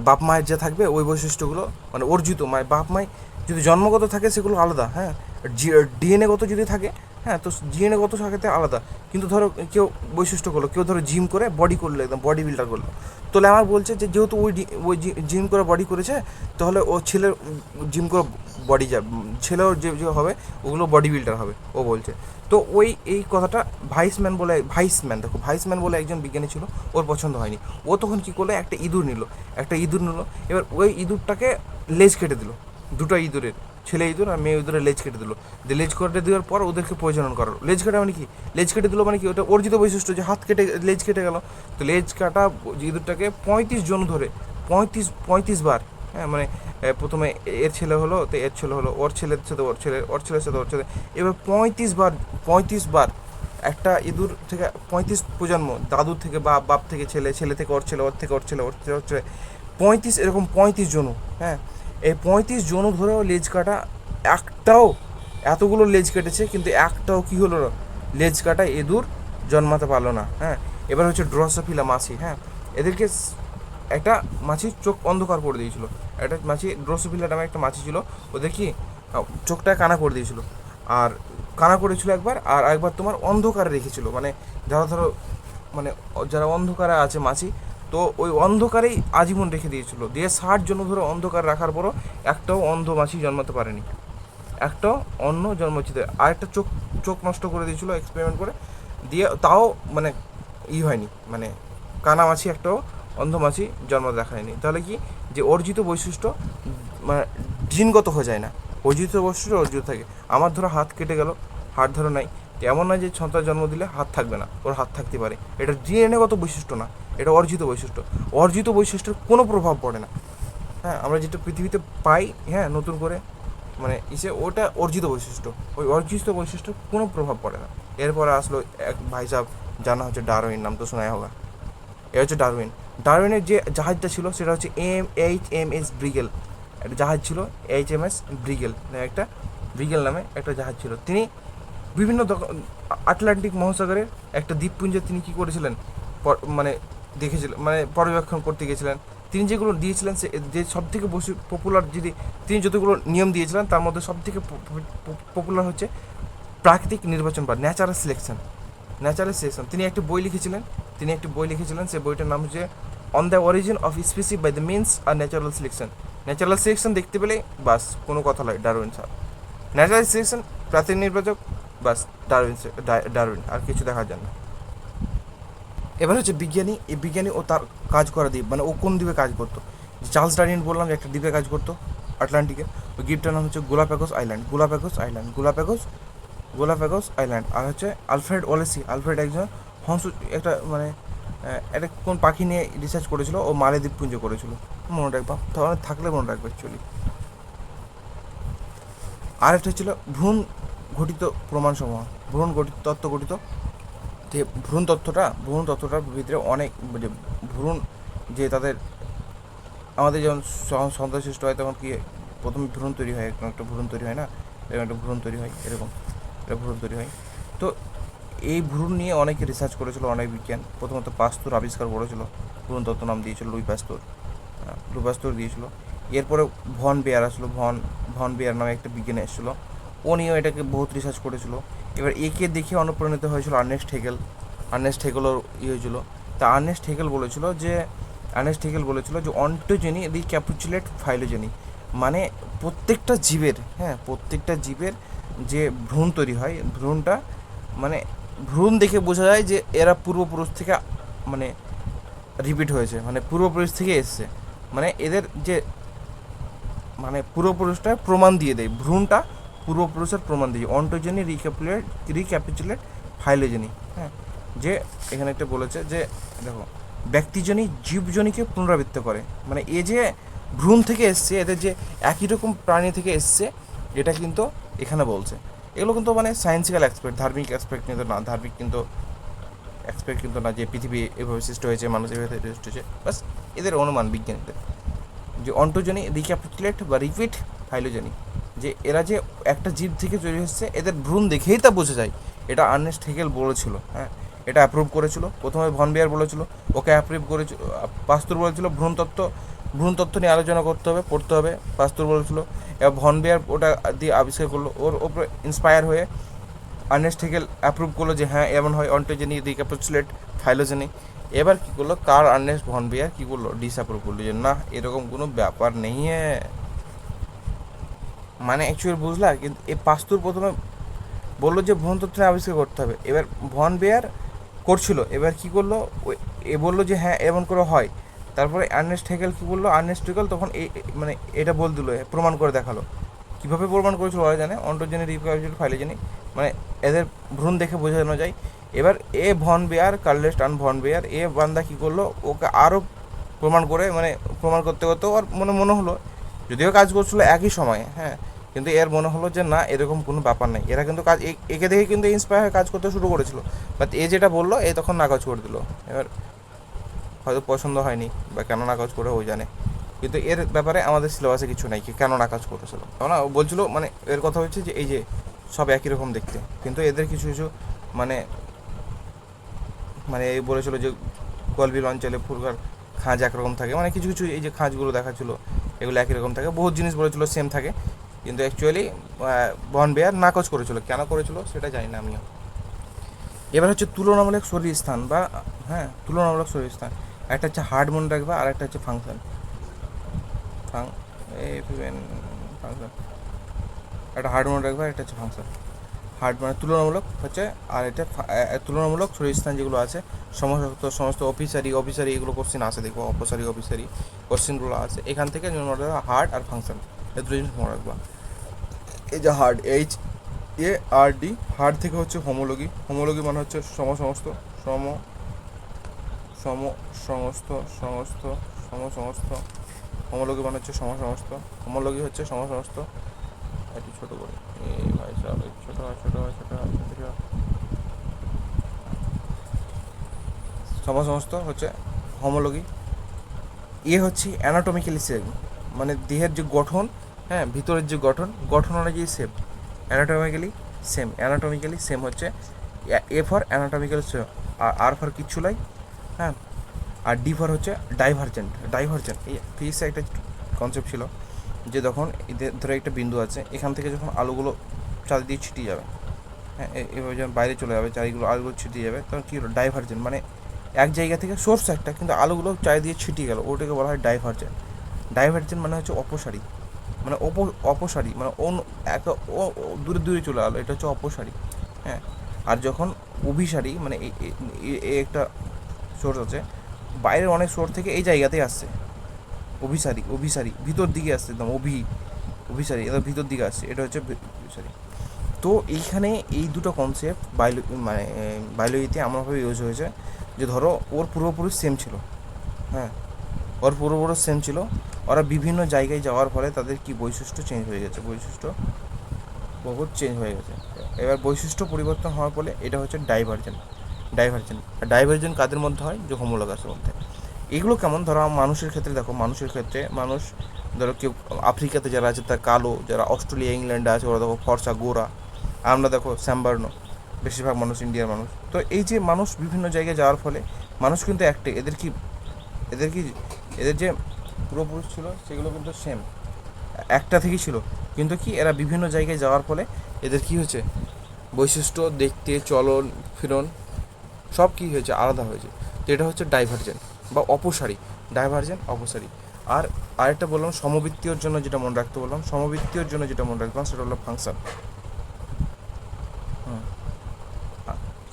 বাপ মায়ের যে থাকবে ওই বৈশিষ্ট্যগুলো, মানে অর্জিত বাপ মায় যদি জন্মগত থাকে সেগুলো আলাদা। হ্যাঁ, ডিএনএগত যদি থাকে হ্যাঁ, তো জিএনএগত শাখাতে আলাদা। কিন্তু ধরো কেউ বৈশিষ্ট্য করলো, কেউ ধরো জিম করে বডি করলো, একদম বডি বিল্ডার করলো, তাহলে আমার বলছে যে যেহেতু ওই জিম করে বডি করেছে, তাহলে ও ছেলের জিম করে বডি যা ছেলেও যে যে হবে ওগুলো বডি বিল্ডার হবে, ও বলছে। তো এই কথাটা ভাইসম্যান, দেখো ভাইসম্যান বলে একজন বিজ্ঞানী ছিল, ওর পছন্দ হয়নি। ও তখন কী করলো, একটা ইঁদুর নিল, এবার ওই ইঁদুরটাকে লেজ কেটে দিল, দুটো ইঁদুরের, ছেলে ইঁদুর আর মেয়ে ইঁদুরের লেজ কেটে দিল। লেজ কেটে দেওয়ার পর ওদেরকে প্রজনন করালো। লেজ কাটা মানে কি, লেজ কেটে দিল মানে কি, ওটা অর্জিত বৈশিষ্ট্য যে হাত কেটে লেজ কেটে গেল। তো লেজ কাটা ইঁদুরটাকে 35 জন ধরে, 35 বার, হ্যাঁ মানে প্রথমে এর ছেলে হলো, তো এর ছেলে হলো, ওর ছেলের সাথে ওর ছেলে, ওর ছেলের সাথে ওর ছেলে, এবার 35 বার একটা ইঁদুর থেকে 35 প্রজন্ম, দাদুর থেকে বাপ থেকে ছেলে, ছেলে থেকে ওর ছেলে, ওর থেকে ওর ছেলে, ওর থেকে ওর ছেলে, 35, এরকম 35 জনু। হ্যাঁ, এই 35 জনু ধরেও লেজ কাটা একটাও, এতগুলো লেজ কেটেছে কিন্তু একটাও কী হলো না, লেজ কাটা ইঁদুর জন্মাতে পারলো না। হ্যাঁ, এবার হচ্ছে ড্রসোফিলা মাছি। হ্যাঁ, এদেরকে একটা মাছির চোখ অন্ধকার করে দিয়েছিল, একটা মাছি, ড্রসোফিলা নামে একটা মাছি ছিল, ওদের কি চোখটা কানা করে দিয়েছিল, আর কানা করেছিল একবার, আর একবার তোমার অন্ধকারে রেখেছিল, মানে যারা ধরো মানে যারা অন্ধকারে আছে মাছি, তো ওই অন্ধকারেই আজীবন রেখে দিয়েছিল, দিয়ে 60 জন ধরে অন্ধকার রাখার পরও একটাও অন্ধ মাছি জন্মাতে পারেনি, একটাও অন্য জন্মচ্ছিতে, আর একটা চোখ চোখ নষ্ট করে দিয়েছিল এক্সপেরিমেন্ট করে, দিয়ে তাও মানে হয়নি, মানে কানা মাছি একটাও অন্ধ মাছি জন্ম দেখায়নি। তাহলে কি, যে অর্জিত বৈশিষ্ট্য মানে জিনগত হয়ে যায় না, অর্জিত বৈশিষ্ট্য অর্জিত থাকে। আমার ধরো হাত কেটে গেল, হাত ধরো নাই, এমন নয় যে সন্তান জন্ম দিলে হাত থাকবে না, ওর হাত থাকতে পারে, এটা ডিএনএগত বৈশিষ্ট্য না, এটা অর্জিত বৈশিষ্ট্য। অর্জিত বৈশিষ্ট্যের কোনো প্রভাব পড়ে না। হ্যাঁ, আমরা যেটা পৃথিবীতে পাই, হ্যাঁ নতুন করে মানে ওটা অর্জিত বৈশিষ্ট্য, ওই অর্জিত বৈশিষ্ট্যের কোনো প্রভাব পড়ে না। এরপরে আসলো এক ভাই সাহেব, জানা হচ্ছে ডারউইন, নাম তো শোনাই হোগা। এ হচ্ছে ডারউইন। ডারউইনের যে জাহাজটা ছিল সেটা হচ্ছে HMS ব্রিগেল, একটা জাহাজ ছিল HMS ব্রিগেল, একটা ব্রিগেল নামে একটা জাহাজ ছিল। তিনি বিভিন্ন আটলান্টিক মহাসাগরের একটা দ্বীপপুঞ্জে তিনি কী করেছিলেন, মানে দেখেছিলেন, মানে পর্যবেক্ষণ করতে গিয়েছিলেন। তিনি যেগুলো দিয়েছিলেন, সে যে সবথেকে বেশি পপুলার, যদি তিনি যতগুলো নিয়ম দিয়েছিলেন তার মধ্যে সবথেকে পপুলার হচ্ছে প্রাকৃতিক নির্বাচন বা ন্যাচারাল সিলেকশন। তিনি একটি বই লিখেছিলেন, সেই বইটার নাম হচ্ছে on the origin of species by the means আর ন্যাচারাল সিলেকশন দেখতে পেলে বাস কোনো কথা নয়, ডারউইন স্যার। ন্যাচারাল সিলেকশন, প্রাকৃতিক নির্বাচক, বাস ডারউইন, আর কিছু দেখা যায় না। এবার হচ্ছে বিজ্ঞানী, এই বিজ্ঞানী ও তার কাজ করা দ্বীপ, মানে ও কোন দ্বীপে কাজ করতো। চার্লস ডারউইন বললাম যে একটা দ্বীপে কাজ করতো আটলান্টিকে, ওই দ্বীপটার নাম হচ্ছে গোলাপাগোস আইল্যান্ড। আর হচ্ছে আলফ্রেড ওলেসি, একজন একটা মানে একটা কোন পাখি নিয়ে রিসার্চ করেছিল, ও মালে দ্বীপপুঞ্জ করেছিল, মনে রাখবা, তাহলে থাকলে মনে রাখবে অ্যাকচুয়ালি। আর একটা ছিল ভ্রূণ ঘটিত প্রমাণসমূহ, তত্ত্ব গঠিত, যে ভ্রূণ তত্ত্বটার ভিতরে অনেক যে ভ্রূণ, যে তাদের আমাদের যেমন সন্তান সৃষ্টি হয় তখন কি প্রথমে ভ্রূণ তৈরি হয়, একটা ভ্রূণ তৈরি হয় না, এরকম একটা ভ্রূণ তৈরি হয়, এরকম একটা ভ্রূণ তৈরি হয়। তো এই ভ্রূণ নিয়ে অনেকে রিসার্চ করেছিল, অনেক বিজ্ঞান। প্রথমত পাস্তুর আবিষ্কার করেছিল, ভ্রূণ তত্ত্ব নাম দিয়েছিল লুই পাস্তুর দিয়েছিল। এরপরে ভন বেয়ার আসলো, ভন বেয়ার নামে একটা বিজ্ঞানী এসেছিলো, ও নিয়েও এটাকে বহুত রিসার্চ করেছিল। এবার একে দেখে অনুপ্রাণিত হয়েছিল আর্নেস্ট হেগেলও হয়েছিল। তা আর্নেস্ট হেগেল বলেছিল যে অন্টোজেনি রিক্যাপিচুলেট ফাইলোজেনি, মানে প্রত্যেকটা জীবের যে ভ্রূণ তৈরি হয়, ভ্রূণটা মানে ভ্রূণ দেখে বোঝা যায় যে এরা পূর্বপুরুষ থেকে মানে রিপিট হয়েছে, মানে পূর্বপুরুষ থেকে এসছে, মানে এদের যে মানে পূর্বপুরুষটা প্রমাণ দিয়ে দেয়, ভ্রূণটা পূর্বপুরুষের প্রমাণ দিয়ে, অন্টোজেনি রিক্যাপিচুলেট ফাইলোজেনি। হ্যাঁ, যে এখানে একটা বলেছে যে দেখো, ব্যক্তিজনই জীবজনীকে পুনরাবৃত্ত করে, মানে এ যে ভ্রূণ থেকে এসছে, এদের যে একই রকম প্রাণী থেকে এসছে, এটা কিন্তু এখানে বলছে। এগুলো কিন্তু মানে সায়েন্সিক্যাল অ্যাসপেক্ট, ধার্মিক অ্যাসপেক্ট কিন্তু না, না যে পৃথিবী এভাবে সৃষ্টি হয়েছে, মানুষ এভাবে সৃষ্টি হয়েছে, বাস এদের অনুমান বিজ্ঞানীদের। যে অন্টোজেনি রিক্যাপিচুলেট বা রিপিট ফাইলোজেনি, যে এরা যে একটা জীব থেকে তৈরি হচ্ছে, এদের ভ্রূণ দেখেই তা বোঝা যায়। এটা আর্নেস্ট হেগেল বলেছিল। হ্যাঁ, এটা অ্যাপ্রুভ করেছিল, প্রথমে ভন বেয়ার বলেছিল, ওকে অ্যাপ্রুভ করেছিল, পাস্তুর বলেছিল ভ্রূণতত্ত্ব নিয়ে আলোচনা পড়তে হবে, পাস্তুর বলেছিল। এবার ভন বেয়ার ওটা দিয়ে আবিষ্কার করলো, ওর ওপরে ইন্সপায়ার হয়ে আর্নেস্ট হেগেল অ্যাপ্রুভ করলো যে হ্যাঁ এমন হয়, অন্টোজেনি রিক্যাপিচুলেট ফাইলোজেনি। এবার কী করলো, কার্ল আর্নেস্ট ভন বেয়ার কী করলো, ডিসঅ্যাপ্রুভ করলো যে না এরকম কোনো ব্যাপার নেই। মানে অ্যাকচুয়ালি বুঝলা, কিন্তু এই পাস্তুর প্রথমে বললো যে ভ্রূণতত্ত্বের আবিষ্কার করতে হবে। এবার ভন বেয়ার করছিল, এবার কী করলো, এ বললো যে হ্যাঁ এমন করে হয়। তারপরে আর্নেস্ট হেগেল কী বললো, আর্নেস্ট হেগেল তখন এই মানে এটা বল দিল, প্রমাণ করে দেখালো। কীভাবে প্রমাণ করেছিল ওরা জানে, অন্টোজেনি রিপ্রোডাক্টিভ ফাইলোজেনি, মানে এদের ভ্রূণ দেখে বোঝানো যায়। এবার এ ভন বেয়ার, কার্ল স্টার্ন ভন বেয়ার, এ বান্দা কী করলো, ওকে আরও প্রমাণ করে, মানে প্রমাণ করতে করতে ওর মনে হলো, যদিও কাজ করছিল একই সময়ে, হ্যাঁ, কিন্তু এর মনে হলো যে না এরকম কোনো ব্যাপার নেই। এরা কিন্তু কাজ একে দেখে কিন্তু ইন্সপায়ার হয়ে কাজ করতে শুরু করেছিল, বাট এ যেটা বললো এ তখন নাকচ করে দিল। এবার হয়তো পছন্দ হয়নি বা কেন নাকচ করে ও জানে, কিন্তু এর ব্যাপারে আমাদের সিলেবাসে কিছু নেই কি কেন নাকচ করেছিল না। ও বলছিল মানে এর কথা হচ্ছে যে এই যে সব একই রকম দেখতে, কিন্তু এদের কিছু কিছু মানে মানে এই বলেছিল যে গলবিল অঞ্চলে ফুরকার খাঁজ একরকম থাকে, মানে কিছু কিছু এই যে খাঁজগুলো দেখাচ্ছিলো এগুলো একই রকম থাকে, বহুত জিনিস বলেছিল সেম থাকে, কিন্তু অ্যাকচুয়ালি বন বেয়ার নাকচ করেছিল। কেন করেছিল সেটা জানি না আমিও। এবার হচ্ছে তুলনামূলক শরীর স্থান বা হ্যাঁ তুলনামূলক শরীর স্থান, একটা হচ্ছে হার্ড মনে রাখবা আর একটা হচ্ছে ফাংশন। ফাংশন একটা হার্ড মনে রাখবা, একটা হচ্ছে ফাংশন। হার্ড মানে তুলনামূলক হচ্ছে, আর এটা তুলনামূলক শরীর স্থান যেগুলো আছে সমস্ত সমস্ত অফিসারি এগুলো কোশ্চেন আছে, দেখবো অফিসারি কোশ্চেনগুলো আছে এখান থেকে হার্ড আর ফাংশন, এই দুটো জিনিস মনে রাখবা। এই যে হার্ড, HARD, হার্ড থেকে হচ্ছে হোমোলজি মানে হচ্ছে সমস্ত সম সম সংস্থ সংস্থ সমসমস্ত। হোমোলজি মানে হচ্ছে সমস্ত, হোমোলজি হচ্ছে সমস্ত। একটু ছোটো করে এই ভাই সাহেব, ছোটো সমস্ত হচ্ছে হোমোলজি। হচ্ছে অ্যানাটমিক্যালি সেম, মানে দেহের যে গঠন, হ্যাঁ ভিতরের যে গঠন অনুযায়ী সেম, অ্যানাটমিক্যালি সেম হচ্ছে এ ফর অ্যানাটমিক্যাল সেম, আর ফর কিচ্ছু লাই, হ্যাঁ। আর ডি ফর হচ্ছে ডাইভারজেন্ট। এই ফিজিক্সে একটা কনসেপ্ট ছিল যে যখন এদের ধরে একটা বিন্দু আছে, এখান থেকে যখন আলুগুলো চারিদিকে ছিটিয়ে যাবে, হ্যাঁ এভাবে যখন বাইরে চলে যাবে আলুগুলো ছিটিয়ে যাবে, তখন কী হলো ডাইভারজেন্ট, মানে এক জায়গা থেকে সোর্স একটা কিন্তু আলুগুলো চারিদিকে ছিটিয়ে গেল, ওটাকে বলা হয় ডাইভারজেন্ট মানে হচ্ছে অপসারী, মানে অপসারী মানে একটা দূরে চলে গেলো, এটা হচ্ছে অপসারী, হ্যাঁ। আর যখন অভিসারী মানে এই একটা সোর্স আছে, বাইরের অনেক সোর্স থেকে এই জায়গাতেই আসছে, অভিসারী ভিতর দিকে আসছে, একদম অভিসারী এটা ভিতর দিকে আসছে, এটা হচ্ছে অভিসারী। তো এইখানে এই দুটো কনসেপ্ট বায়োলজিতে এমনভাবে ইউজ হয়েছে যে ধরো ওর পূর্বপুরুষ সেম ছিল, হ্যাঁ ওর পূর্বপুরুষ সেম ছিল, ওরা বিভিন্ন জায়গায় যাওয়ার ফলে তাদের কি বৈশিষ্ট্য চেঞ্জ হয়ে গেছে, বহুত চেঞ্জ হয়ে গেছে। এবার বৈশিষ্ট্য পরিবর্তন হওয়ার ফলে এটা হচ্ছে ডাইভারজেন্ট কাদের মধ্যে হয়, যে হোমোলগাসের মধ্যে। এগুলো কেমন, ধরো মানুষের ক্ষেত্রে দেখো, মানুষ ধরো কেউ আফ্রিকাতে যারা আছে তার কালো, যারা অস্ট্রেলিয়া ইংল্যান্ডে আছে ওরা দেখো ফর্সা গোরা, আমরা দেখো শ্যামবর্ণ, বেশিরভাগ মানুষ ইন্ডিয়ার মানুষ। তো এই যে মানুষ বিভিন্ন জায়গায় যাওয়ার ফলে মানুষ কিন্তু একটাই, এদের যে পূর্বপুরুষ ছিল সেগুলো কিন্তু সেম একটা থেকেই ছিল, কিন্তু কি এরা বিভিন্ন জায়গায় যাওয়ার ফলে এদের কি হয়েছে, বৈশিষ্ট্য দেখতে চলন ফিরন সব কী হয়েছে, আলাদা হয়েছে। তো এটা হচ্ছে অপসারী। আর আরেকটা বললাম সমবৃত্তীয়র জন্য যেটা মনে রাখতে বললাম, সেটা হলো ফাংশন।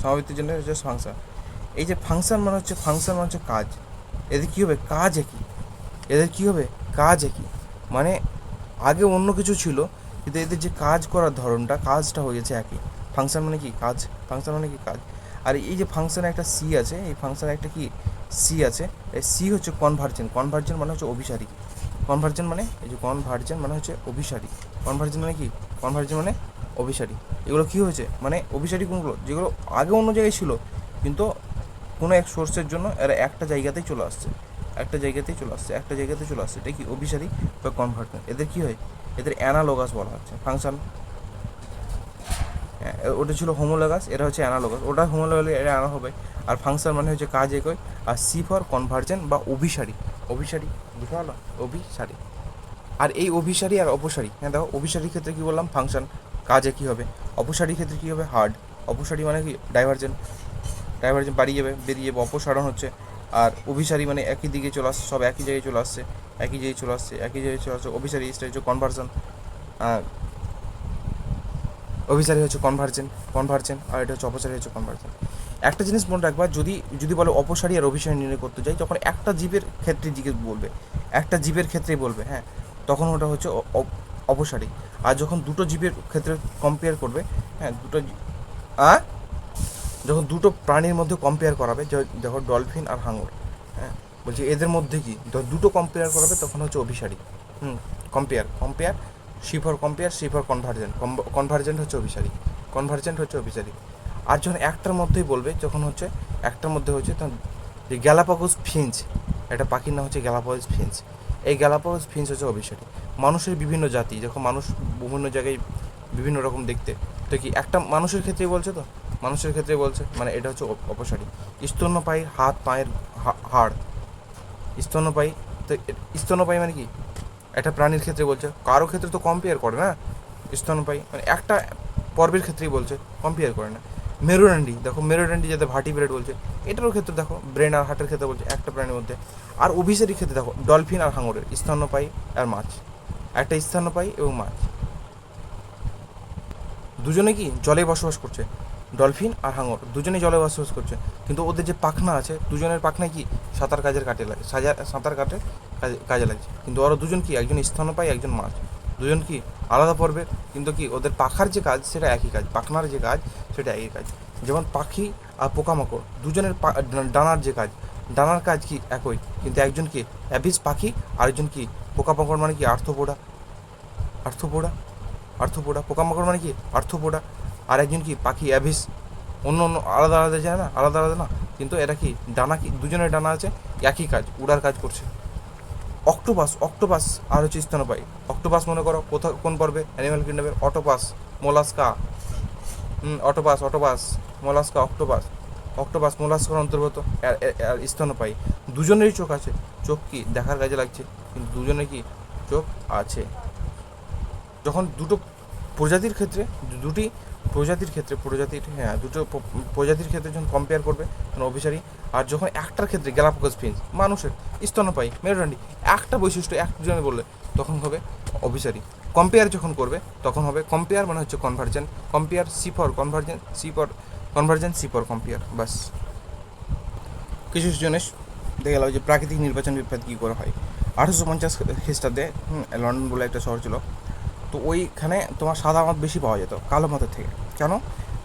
সমবৃত্তির জন্য হচ্ছে ফাংশন। এই যে ফাংশন মানে হচ্ছে কাজ। এদের কী হবে, কাজ একই, মানে আগে অন্য কিছু ছিল কিন্তু এদের যে কাজ করার ধরনটা, কাজটা হয়েছে একই। ফাংশন মানে কি কাজ। আর এই যে ফাংশনে একটা সি আছে, এই ফাংশনে একটা কি সি আছে, এই সি হচ্ছে কনভার্জেন্ট মানে হচ্ছে অভিসারী। কনভার্জেন্ট মানে হচ্ছে অভিসারী। কনভার্জেন্ট মানে অভিসারী। এগুলো কী হয়েছে, মানে অভিসারী কোনগুলো, যেগুলো আগে অন্য জায়গায় ছিল কিন্তু কোনো এক সোর্সের জন্য এরা একটা জায়গাতেই চলে আসছে, এটা কি অভিসারী বা কনভার্জেন্ট। এদের কি হয়, এদের অ্যানালোগাস বলা হচ্ছে। ফাংশন ওটা ছিল হোমোলোগাস, এটা হচ্ছে অ্যানালোগাস, ওটা হোমোলোগাস এটা অ্যানা হবে। আর ফাংশন মানে হচ্ছে কাজ একই। আর সি ফর কনভার্জেন্ট বা অভিসারী বুঝতে পারলো, অভিসারী। আর এই অভিসারী আর অপসারী, হ্যাঁ দেখো অভিসারীর ক্ষেত্রে কী বললাম ফাংশন, কাজ একই হবে। অপসারীর ক্ষেত্রে কী হবে, হার্ড। অপসারী মানে কি ডাইভার্জেন্ট বেরিয়ে যাবে, অপসারণ হচ্ছে। আর অভিসারী মানে একই দিকে চলে আসছে, সব একই জায়গায় চলে আসছে। অভিসারী এটা হচ্ছে কনভার্সন, অভিসারী হচ্ছে কনভার্জেন্ট, আর এটা হচ্ছে অপসারী হচ্ছে কনভার্জেন্ট। একটা জিনিস মনে রাখবা, যদি বলে অপসারী আর অভিসারী নির্ণয় করতে যাই, তখন একটা জীবের ক্ষেত্রে ক্ষেত্রেই বলবে, হ্যাঁ, তখন ওটা হচ্ছে অপসারী। আর যখন দুটো জীবের ক্ষেত্রে কম্পেয়ার করবে, হ্যাঁ, যখন দুটো প্রাণীর মধ্যে কম্পেয়ার করাবে, দেখো ডলফিন আর হাঙর, হ্যাঁ, বলছি এদের মধ্যে কি দুটো কম্পেয়ার করাবে, তখন হচ্ছে অভিসারী। কম্পেয়ার সি ফর কনভার্জেন্ট হচ্ছে অভিসারী। আর যখন একটার মধ্যেই বলবে, একটার মধ্যে হচ্ছে তখন যে গ্যালাপাগোস ফিঞ্চ, একটা পাখির নাম হচ্ছে গ্যালাপাগোস ফিঞ্চ, এই গ্যালাপাগোস ফিঞ্চ হচ্ছে অভিসারী। মানুষের বিভিন্ন জাতি, যখন মানুষ বিভিন্ন জায়গায় বিভিন্ন রকম দেখতে, তো কি একটা মানুষের ক্ষেত্রেই বলছে, মানে এটা হচ্ছে অপসারী। স্তন্যপায়ী হাত পায়ের হাড়, স্তন্যপায়ী, তো স্তন্যপায়ী মানে কি একটা প্রাণীর ক্ষেত্রে বলছে, কারো ক্ষেত্রে তো কম্পেয়ার করে না। স্তন্যপায়ী মানে একটা পর্বের ক্ষেত্রেই বলছে, কম্পেয়ার করে না। মেরুদণ্ডী যাতে ভার্টিব্রেট বলছে, এটারও ক্ষেত্রে দেখো ব্রেন আর হার্টের ক্ষেত্রে বলছে একটা প্রাণীর মধ্যে। আর অভিসারীর ক্ষেত্রে দেখো ডলফিন আর হাঙরের, স্তন্যপায়ী আর মাছ, একটা স্তন্যপায়ী এবং মাছ দুজনে কি জলে বসবাস করছে। ডলফিন আর হাঙর দুজনেই জলে বসবাস করছে, কিন্তু ওদের যে পাখনা আছে, দুজনের পাখনায় কি সাঁতার কাজে লাগছে। কিন্তু ওরা দুজন কি, একজন স্তন্যপায়ী একজন মাছ, দুজন কি আলাদা পর্বের, কিন্তু কি ওদের পাখার যে কাজ সেটা একই কাজ, পাখনার যে কাজ সেটা একই কাজ। যেমন পাখি আর পোকামাকড় দুজনের ডানার কাজ কি একই, কিন্তু একজন কি অ্যাবিস পাখি, আরেকজন কি পোকামাকড় মানে কি আর্থোপোডা, পোকামাকড় মানে কি আর্থোপোডা, আর একজন কি পাখি অ্যাভিস। অন্য আলাদা আলাদা না, কিন্তু এরা কি দুজনের ডানা আছে, একই কাজ, উড়ার কাজ করছে। অক্টোপাস আর হচ্ছে স্তন্যপায়ী। অক্টোপাস মনে করো কোন পর্বে, অ্যানিমাল কিংডমের অটোপাস, মোলাস্কা, অক্টোপাস মোলাস্কার অন্তর্গত। আর স্তন্যপায়ী দুজনেরই চোখ আছে, চোখ কি দেখার কাজে লাগছে, কিন্তু দুজনে কি চোখ আছে। যখন দুটো প্রজাতির ক্ষেত্রে দুটো প্রজাতির ক্ষেত্রে যখন কম্পেয়ার করবে, তখন অভিসারী। আর যখন একটার ক্ষেত্রে গ্যালাপাগোস ফিঞ্চ, মানুষের, স্তন্যপায়ী, মেরুদণ্ডী, একটা বৈশিষ্ট্য একজনে বললে, তখন হবে অভিসারী। কম্পেয়ার যখন করবে, তখন হবে কম্পেয়ার মানে হচ্ছে convergent, compare C for compare. বাস কিছু জিনিস দেখে গেল যে প্রাকৃতিক নির্বাচন বিভেদ কী করে হয়। 1850 খ্রিস্টাব্দে লন্ডন বলে একটা শহর ছিল, তো ওইখানে তোমার সাদা মদ বেশি পাওয়া যেত কালো মদের থেকে। কেন?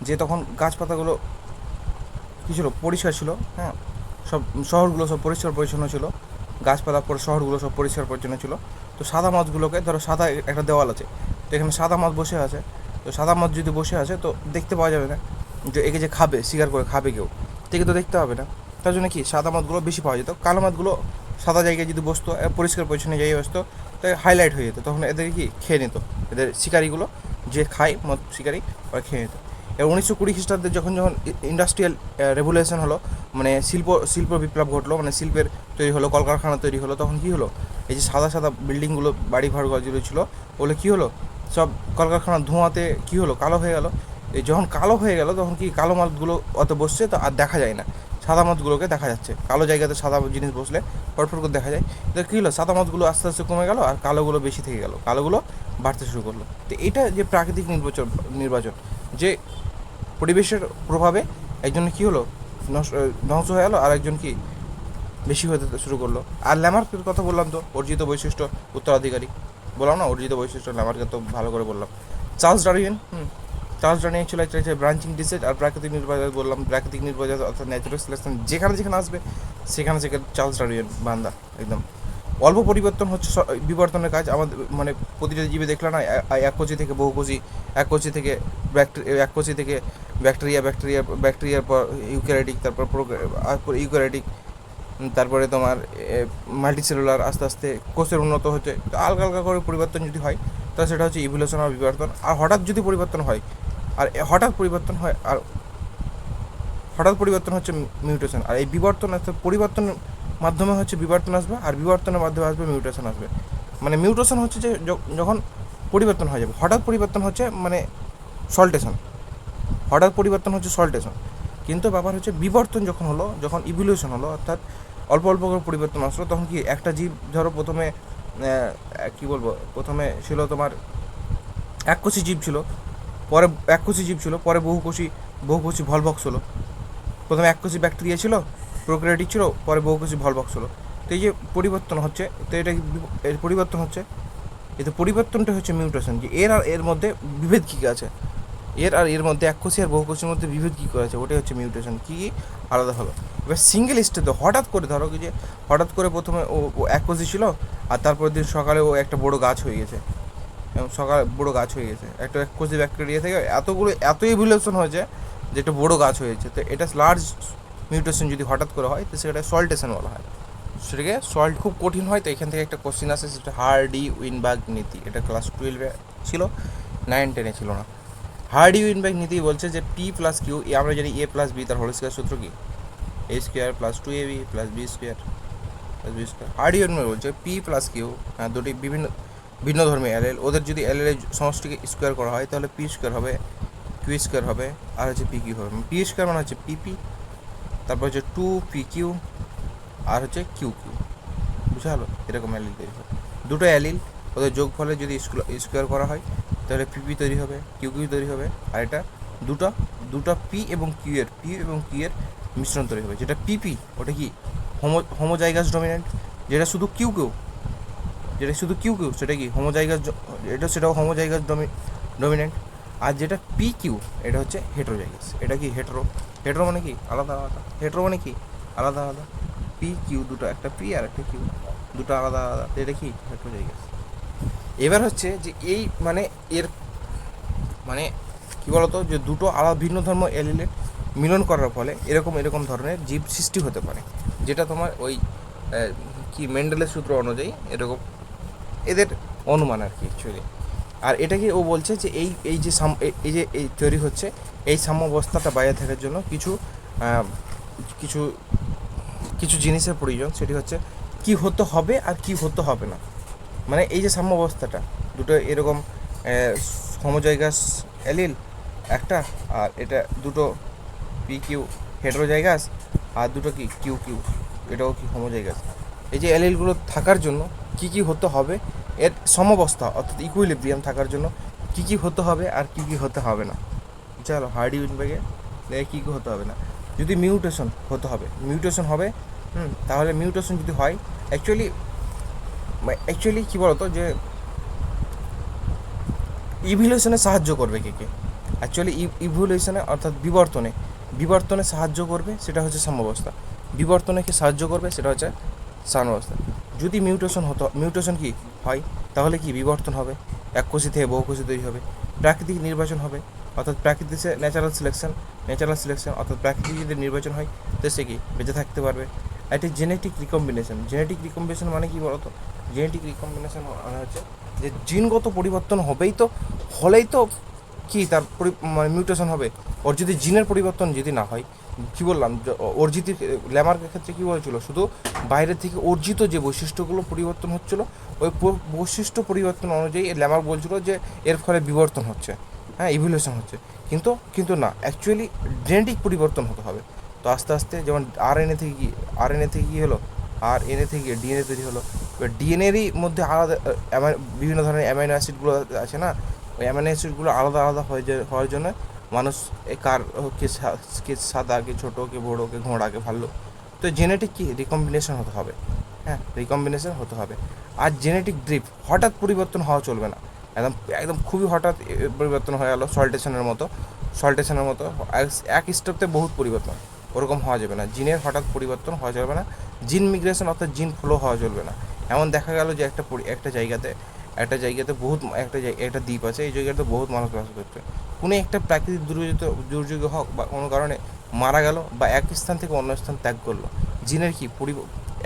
যে তখন গাছপাতাগুলো কী ছিল, পরিষ্কার ছিল, হ্যাঁ, শহরগুলো সব পরিষ্কার পরিচ্ছন্ন ছিল, গাছপালা পরে শহরগুলো সব পরিষ্কার পরিচ্ছন্ন ছিল। তো সাদা মদগুলোকে ধরো, সাদা একটা দেওয়াল আছে, তো এখানে সাদা মদ বসে আছে, তো সাদা মদ যদি বসে আছে, তো দেখতে পাওয়া যাবে না যে একে যে খাবে, শিকার করে খাবে কেউ, থেকে তো দেখতে হবে না। তার জন্য কি সাদা মদগুলো বেশি পাওয়া যেত। কালো মদগুলো সাদা জায়গায় যদি বসতো, পরিষ্কার পরিচ্ছন্ন জায়গায় বসতো, তাই হাইলাইট হয়ে যেত, তখন এদের কি খেয়ে নিত, এদের শিকারিগুলো যে খায় মদ শিকারি, ওরা খেয়ে নিত। এবার 1920 খ্রিস্টাব্দে যখন ইন্ডাস্ট্রিয়াল রেভলিউশন হলো, মানে শিল্প বিপ্লব ঘটলো, মানে শিল্পের তৈরি হলো, কলকারখানা তৈরি হলো, তখন কী হলো, এই যে সাদা বিল্ডিংগুলো, বাড়ি ঘর যেগুলো ছিল, ওগুলো কী হলো, সব কলকারখানার ধোঁয়াতে কী হলো, কালো হয়ে গেল। এই যখন কালো হয়ে গেল, তখন কি কালো মালগুলো অত বসছে, তো আর দেখা যায় না, সাদা মদগুলোকে দেখা যাচ্ছে। কালো জায়গাতে সাদা জিনিস বসলে ফটফট করে দেখা যায়। তো কী হলো, সাদা মদগুলো আস্তে আস্তে কমে গেল, আর কালোগুলো বেশি থেকে গেল, কালোগুলো বাড়তে শুরু করলো। তো এটা যে প্রাকৃতিক নির্বাচন, যে পরিবেশের প্রভাবে একজনের কী হলো, ধ্বংস হয়ে গেলো, আর একজন কি বেশি হতে শুরু করলো। আর ল্যামার্কের কথা বললাম, তো অর্জিত বৈশিষ্ট্য উত্তরাধিকারী বললাম না, অর্জিত বৈশিষ্ট্য ল্যামার্কে তো ভালো করে বললাম। চার্লস ডারউইন ছিল ব্রাঞ্চিং ডিসেজ। আর প্রাকৃতিক নির্বাচন বললাম, প্রাকৃতিক নির্বাচন অর্থাৎ ন্যাচুরাল সিলেকশন যেখানে আসবে, সেখানে চার্লস ডারউইন বান্দা একদম। অল্প পরিবর্তন হচ্ছে বিবর্তনের কাজ। আমাদের মানে প্রতিটা জীবে দেখলাম না, এককোষী থেকে বহুকোষী, এককোষী থেকে ব্যাকটেরিয়ার পর ইউক্যারিওটিক, তারপর ইউক্যারিওটিক, তারপরে তোমার মাল্টিসেলুলার, আস্তে আস্তে কোষের উন্নত হচ্ছে। আলগা আলগা করে পরিবর্তন যদি হয়, তাহলে সেটা হচ্ছে ইভলিউশন আর বিবর্তন। আর হঠাৎ পরিবর্তন হচ্ছে মিউটেশন। আর এই বিবর্তন পরিবর্তনের মাধ্যমে হচ্ছে বিবর্তন আসবে, আর বিবর্তনের মাধ্যমে আসবে মিউটেশন আসবে। মানে মিউটেশন হচ্ছে যে যখন পরিবর্তন হয়ে যাবে, হঠাৎ পরিবর্তন হচ্ছে মানে সল্টেশন। হঠাৎ পরিবর্তন হচ্ছে সল্টেশন। কিন্তু ব্যাপার হচ্ছে বিবর্তন যখন হলো, যখন ইভলিউশন হলো, অর্থাৎ অল্প অল্প করে পরিবর্তন আসলো, তখন কি একটা জীব ধরো প্রথমে কী বলবো, প্রথমে ছিল তোমার এককোষী জীব ছিল, পরে এককোষী জীব ছিল, পরে বহুকোষী ভলভক্স হলো। প্রথমে এককোষী ব্যাকটেরিয়া ছিল, প্রোক্যারিওটিক ছিল, পরে বহুকোষী ভলভক্স হলো। তো এই যে পরিবর্তন হচ্ছে, তো এটা এর পরিবর্তন হচ্ছে, এতে পরিবর্তনটা হচ্ছে মিউটেশন। যে এর আর এর মধ্যে বিভেদ কী আছে, এর আর এর মধ্যে এককোষী আর বহুকোষীর মধ্যে বিভেদ কী করেছে, ওটাই হচ্ছে মিউটেশন। কী আলাদা হলো। এবার সিঙ্গেল স্টেজে হঠাৎ করে ধরো কি যে হঠাৎ করে প্রথমে ও এককোষী ছিল, আর তারপরের দিন সকালে ও একটা বড় গাছ হয়ে গেছে, এবং সকালে বড় গাছ হয়ে গেছে। একটা এককোষী ব্যাকটেরিয়া থেকে এত ইভলিউশন হয়েছে যে একটা বড় গাছ হয়েছে। তো এটা লার্জ মিউটেশন যদি হঠাৎ করে হয়, তো সেটা সল্টেশন বলা হয়। সেটাকে সল্ট খুব কঠিন হয়। তো এখান থেকে একটা কোশ্চিন আসে, সেটা হার্ডি-উইনবার্গ নীতি। এটা ক্লাস 12-এ ছিল, 9-10-এ ছিল না। হার্ডি-উইনবার্গ নীতি বলছে যে পি প্লাস কিউ, আমরা জানি এ প্লাস বি তার হোল স্কয়ার সূত্র কি, A square plus 2ab plus B square plus B square. Hardy-Weinberg বলছে পি প্লাস কিউ, দুটি ভিন্ন ধর্মী অ্যালেল, ওদের যদি অ্যালেলের সমষ্টিকে স্কোয়ার করা হয় তাহলে পি স্কোয়ার হবে, কিউ স্কোয়ার হবে, আর হচ্ছে পি কিউ হবে। পি স্কোয়ার মানে হচ্ছে পিপি, তারপর হচ্ছে 2pq, আর হচ্ছে কিউ কিউ। বুঝা হলো? এরকম অ্যালিল তৈরি হবে। দুটো অ্যালিল, ওদের যোগফলে যদি স্কোয়ার করা হয় তাহলে পিপি তৈরি হবে, কিউ কিউ তৈরি হবে। আর এটা দুটো পি এবং কিউ এর মিশ্রণ তৈরি হবে। যেটা পিপি ওটা কি হোমোজাইগাস ডমিনেন্ট, যেটা শুধু কিউ কিউ সেটা কি সেটাও হোমোজাইগাস ডমিনেন্ট। আর যেটা পি কিউ এটা হচ্ছে হেটেরোজাইগাস। এটা কি হেটেরো মানে কি আলাদা, হেটেরো মানে কি আলাদা। পি কিউ দুটো, একটা পি আর একটা কিউ, দুটো আলাদা। এটা কি হেটেরোজাইগাস। এবার হচ্ছে যে এই মানে এর মানে কী বলতো, যে দুটো আলাদা ভিন্ন ধর্ম এলিলের মিলন করার ফলে এরকম ধরনের জীব সৃষ্টি হতে পারে, যেটা তোমার ওই কি মেন্ডেলের সূত্র অনুযায়ী এরকম এদের অনুমান আর কি অ্যাকচুয়ালি। আর এটাকে ও বলছে যে এই তৈরি হচ্ছে, এই সাম্যাবস্থাটা বজায় থাকার জন্য কিছু কিছু কিছু জিনিসের প্রয়োজন। সেটি হচ্ছে কি হতে হবে আর কি হতে হবে না। মানে এই যে সাম্যাবস্থাটা, দুটো এরকম হোমোজাইগাস অ্যালিল একটা, আর এটা দুটো পি কিউ হেটেরোজাইগাস, আর দুটো কি কিউ কিউ এটাও কি হোমোজাইগাস। এই যে অ্যালিলগুলো থাকার জন্য কি হতে হবে, এর সমবস্থা অর্থাৎ ইকুইলিব্রিয়াম থাকার জন্য কি হতে হবে আর কি হতে হবে না। চলো হার্ডি-উইনবার্গে কী হতে হবে না। যদি মিউটেশন হবে, তাহলে মিউটেশন যদি হয় অ্যাকচুয়ালি কী বলতো, যে ইভলিউশনে সাহায্য করবে কে অ্যাকচুয়ালি ইভলিউশনে অর্থাৎ বিবর্তনে সাহায্য করবে, সেটা হচ্ছে সাম্যাবস্থা। বিবর্তনকে সাহায্য করবে, সেটা হচ্ছে সাম্যাবস্থা। যদি মিউটেশন কি হয়, তাহলে কি বিবর্তন হবে, এককোষী থেকে বহুকোষী তৈরি হবে, প্রাকৃতিক নির্বাচন হবে, অর্থাৎ প্রাকৃতিক ন্যাচারাল সিলেকশন অর্থাৎ প্রাকৃতিক যদি নির্বাচন হয় তো সে কি বেঁচে থাকতে পারবে। একটি জেনেটিক রিকম্বিনেশন মানে কি বলতো, জেনেটিক রিকম্বিনেশন মানে হচ্ছে যে জিনগত পরিবর্তন হলেই তো কি তার মানে মিউটেশন হবে। ওর যদি জিনের পরিবর্তন যদি না হয়, কী বললাম, অর্জিত ল্যামার্কের ক্ষেত্রে কী বলেছিল, শুধু বাইরে থেকে অর্জিত যে বৈশিষ্ট্যগুলো পরিবর্তন হচ্ছিলো, ওই বৈশিষ্ট্য পরিবর্তন অনুযায়ী ল্যামার্ক বলছিল যে এর ফলে বিবর্তন হচ্ছে, ইভলিউশন হচ্ছে। কিন্তু না, অ্যাকচুয়ালি জেনেটিক পরিবর্তন হতে হবে। তো আস্তে আস্তে যেমন আরএনএ থেকে কী হলো, আরএনএ থেকে ডিএনএ তৈরি হলো। এবার ডিএনএরই মধ্যে আলাদা বিভিন্ন ধরনের অ্যামাইনো অ্যাসিডগুলো আছে না, ওই অ্যামাইনো অ্যাসিডগুলো আলাদা হওয়ার জন্য মানুষ কে সাদা, কে ছোটো, কে বড়ো, কে ঘোড়া, কে ভাল্লুক। তো জেনেটিক কি রিকম্বিনেশন হতে হবে, রিকম্বিনেশন হতে হবে। আর জেনেটিক ড্রিফট হঠাৎ পরিবর্তন হওয়া চলবে না, একদম খুবই হঠাৎ পরিবর্তন হয়ে গেলো সল্টেশনের মতো এক স্টেপতে বহুত পরিবর্তন, ওরকম হওয়া যাবে না। জিনের হঠাৎ পরিবর্তন হওয়া যাবে না, জিন মিগ্রেশন অর্থাৎ জিন ফ্লো হওয়া চলবে না। এমন দেখা গেল যে একটা জায়গাতে একটা দ্বীপ আছে, এই জায়গাতে বহুত মানুষ বাস করছে। কোনো একটা প্রাকৃতিক দুর্যোগে হোক বা কোনো কারণে মারা গেল, বা এক স্থান থেকে অন্য স্থান ত্যাগ করলো, জিনের কি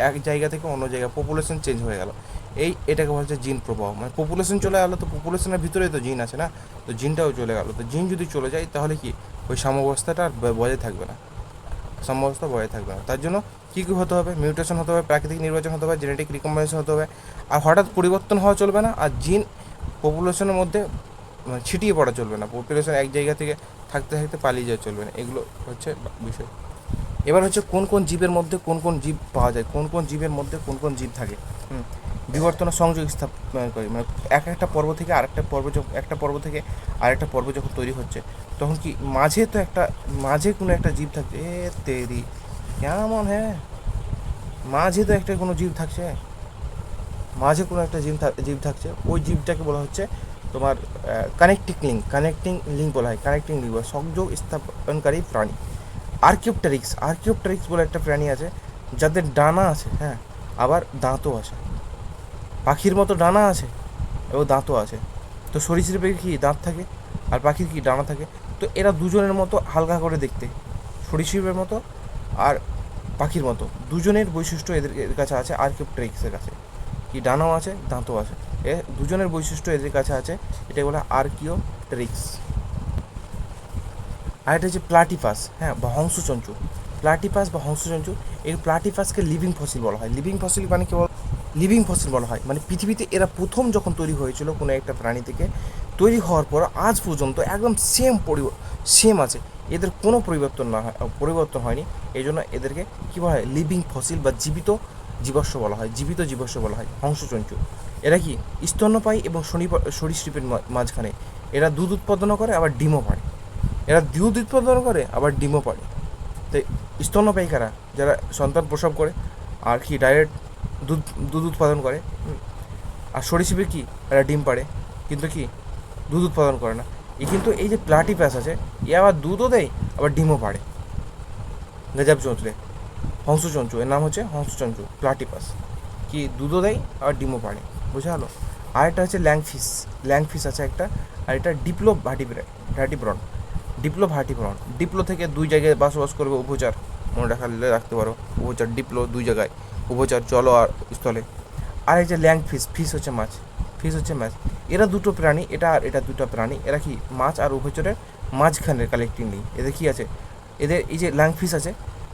এক জায়গা থেকে অন্য জায়গায় পপুলেশন চেঞ্জ হয়ে গেল, এটাকে বলা হচ্ছে জিন প্রবাহ। মানে পপুলেশন চলে গেলো, তো পপুলেশনের ভিতরেই তো জিন আছে না, তো জিনটাও চলে গেলো। তো জিন যদি চলে যায় তাহলে কি ওই সাম্যাবস্থাটা আর বজায় থাকবে না, তার জন্য কী হতে হবে, মিউটেশন হতে হবে, প্রাকৃতিক নির্বাচন হতে হবে, জেনেটিক রিকম্বিনেশন হতে হবে। আর হঠাৎ পরিবর্তন হওয়া চলবে না। আর জিন পপুলেশনের মধ্যে মানে ছিটিয়ে পড়া চলবে না, পপুলেশন এক জায়গা থেকে থাকতে থাকতে পালিয়ে যাওয়া চলবে না, এগুলো হচ্ছে বিষয়। এবার হচ্ছে কোন কোন জীবের মধ্যে কোন কোন জীব পাওয়া যায়, কোন কোন জীবের মধ্যে কোন কোন জীব থাকে। বিবর্তন সংযোগ স্থাপন করে, মানে একটা পর্ব থেকে আরেকটা পর্ব, একটা পর্ব থেকে আরেকটা পর্ব যখন তৈরি হচ্ছে, তখন কি মাঝে তো একটা, মাঝে কোনো একটা জীব থাকছে, এ তেরি কেমন, হ্যাঁ মাঝে তো একটা কোনো জীব থাকছে, মাঝে কোনো একটা জীব থাকছে, ওই জীবটাকে বলা হচ্ছে তোমার কানেক্টিং লিঙ্ক বলা হয়, কানেক্টিং লিঙ্ক বা সংযোগ স্থাপনকারী প্রাণী। আর্কিওপটেরিক্স বলে একটা প্রাণী আছে যাদের ডানা আছে, হ্যাঁ আবার দাঁতও আছে, পাখির মতো ডানা আছে এবং দাঁতও আছে। তো সরীসৃপের কি দাঁত থাকে আর পাখির কি ডানা থাকে, তো এরা দুজনের মতো হালকা করে দেখতে, সরীসৃপের মতো আর পাখির মতো দুজনের বৈশিষ্ট্য এদের কাছে আছে, আর্কিওপটেরিক্সের কাছে কি ডানাও আছে দাঁতও আছে, এ দুজনের বৈশিষ্ট্য এদের কাছে আছে, এটা বলে আর্কিওপটেরিক্স। আর এটা হচ্ছে প্লাটিপাস, হ্যাঁ বা হংসচঞ্চু, প্লাটিপাস বা হংসচঞ্চু। এই প্লাটিপাসকে লিভিং ফসিল বলা হয়। লিভিং ফসিল মানে কি, লিভিং ফসিল বলা হয় মানে পৃথিবীতে এরা প্রথম যখন তৈরি হয়েছিল কোনো একটা প্রাণী থেকে, তৈরি হওয়ার পর আজ পর্যন্ত একদম সেম আছে, এদের কোনো পরিবর্তন হয়নি। এই জন্য এদেরকে কী বলা হয়, লিভিং ফসিল বা জীবাশ্ম বলা হয়, জীবিত জীবাশ্ম বলা হয় হংসচঞ্চু। এরা কি স্তন্যপায়ী এবং সরীসৃপের মাঝখানে, এরা দুধ উৎপাদনও করে আবার ডিমও পাড়ে, এরা দুধ উৎপাদন করে আবার ডিমও পাড়ে। তাই স্তন্যপায়ী কারা, যারা সন্তান প্রসব করে আর কি ডাইরেক্ট দুধ উৎপাদন করে। আর সরীসৃপের কি, এরা ডিম পাড়ে কিন্তু কি দুধ উৎপাদন করে না। কিন্তু এই যে প্লাটিপাস আছে, এ আবার দুধও দেয় আবার ডিমও পাড়ে, গেজাব চঞ্চলে হংসচঞ্চু, এর নাম হচ্ছে হংসচঞ্চু প্লাটিপাস, কি দুধও দেয় আবার ডিমও পাড়ে, বোঝা হলো। আর একটা হচ্ছে ল্যাংফিশ আছে একটা, আর এটা ভার্টিব্রন। ডিপ্লো থেকে দুই জায়গায় বসবাস করবে, উভচর, মনে রাখতে পারো, উভচর ডিপ্লো দুই জায়গায়, উভচর জল আর স্থলে। আর এই যে ফিশ হচ্ছে মাছ, এরা দুটো প্রাণী, এটা দুটো প্রাণী, এরা কি মাছ আর উভচরের মাঝখানের কালেক্টিং লিঙ্ক। এদের কি আছে, এদের এই যে ফিশ আছে,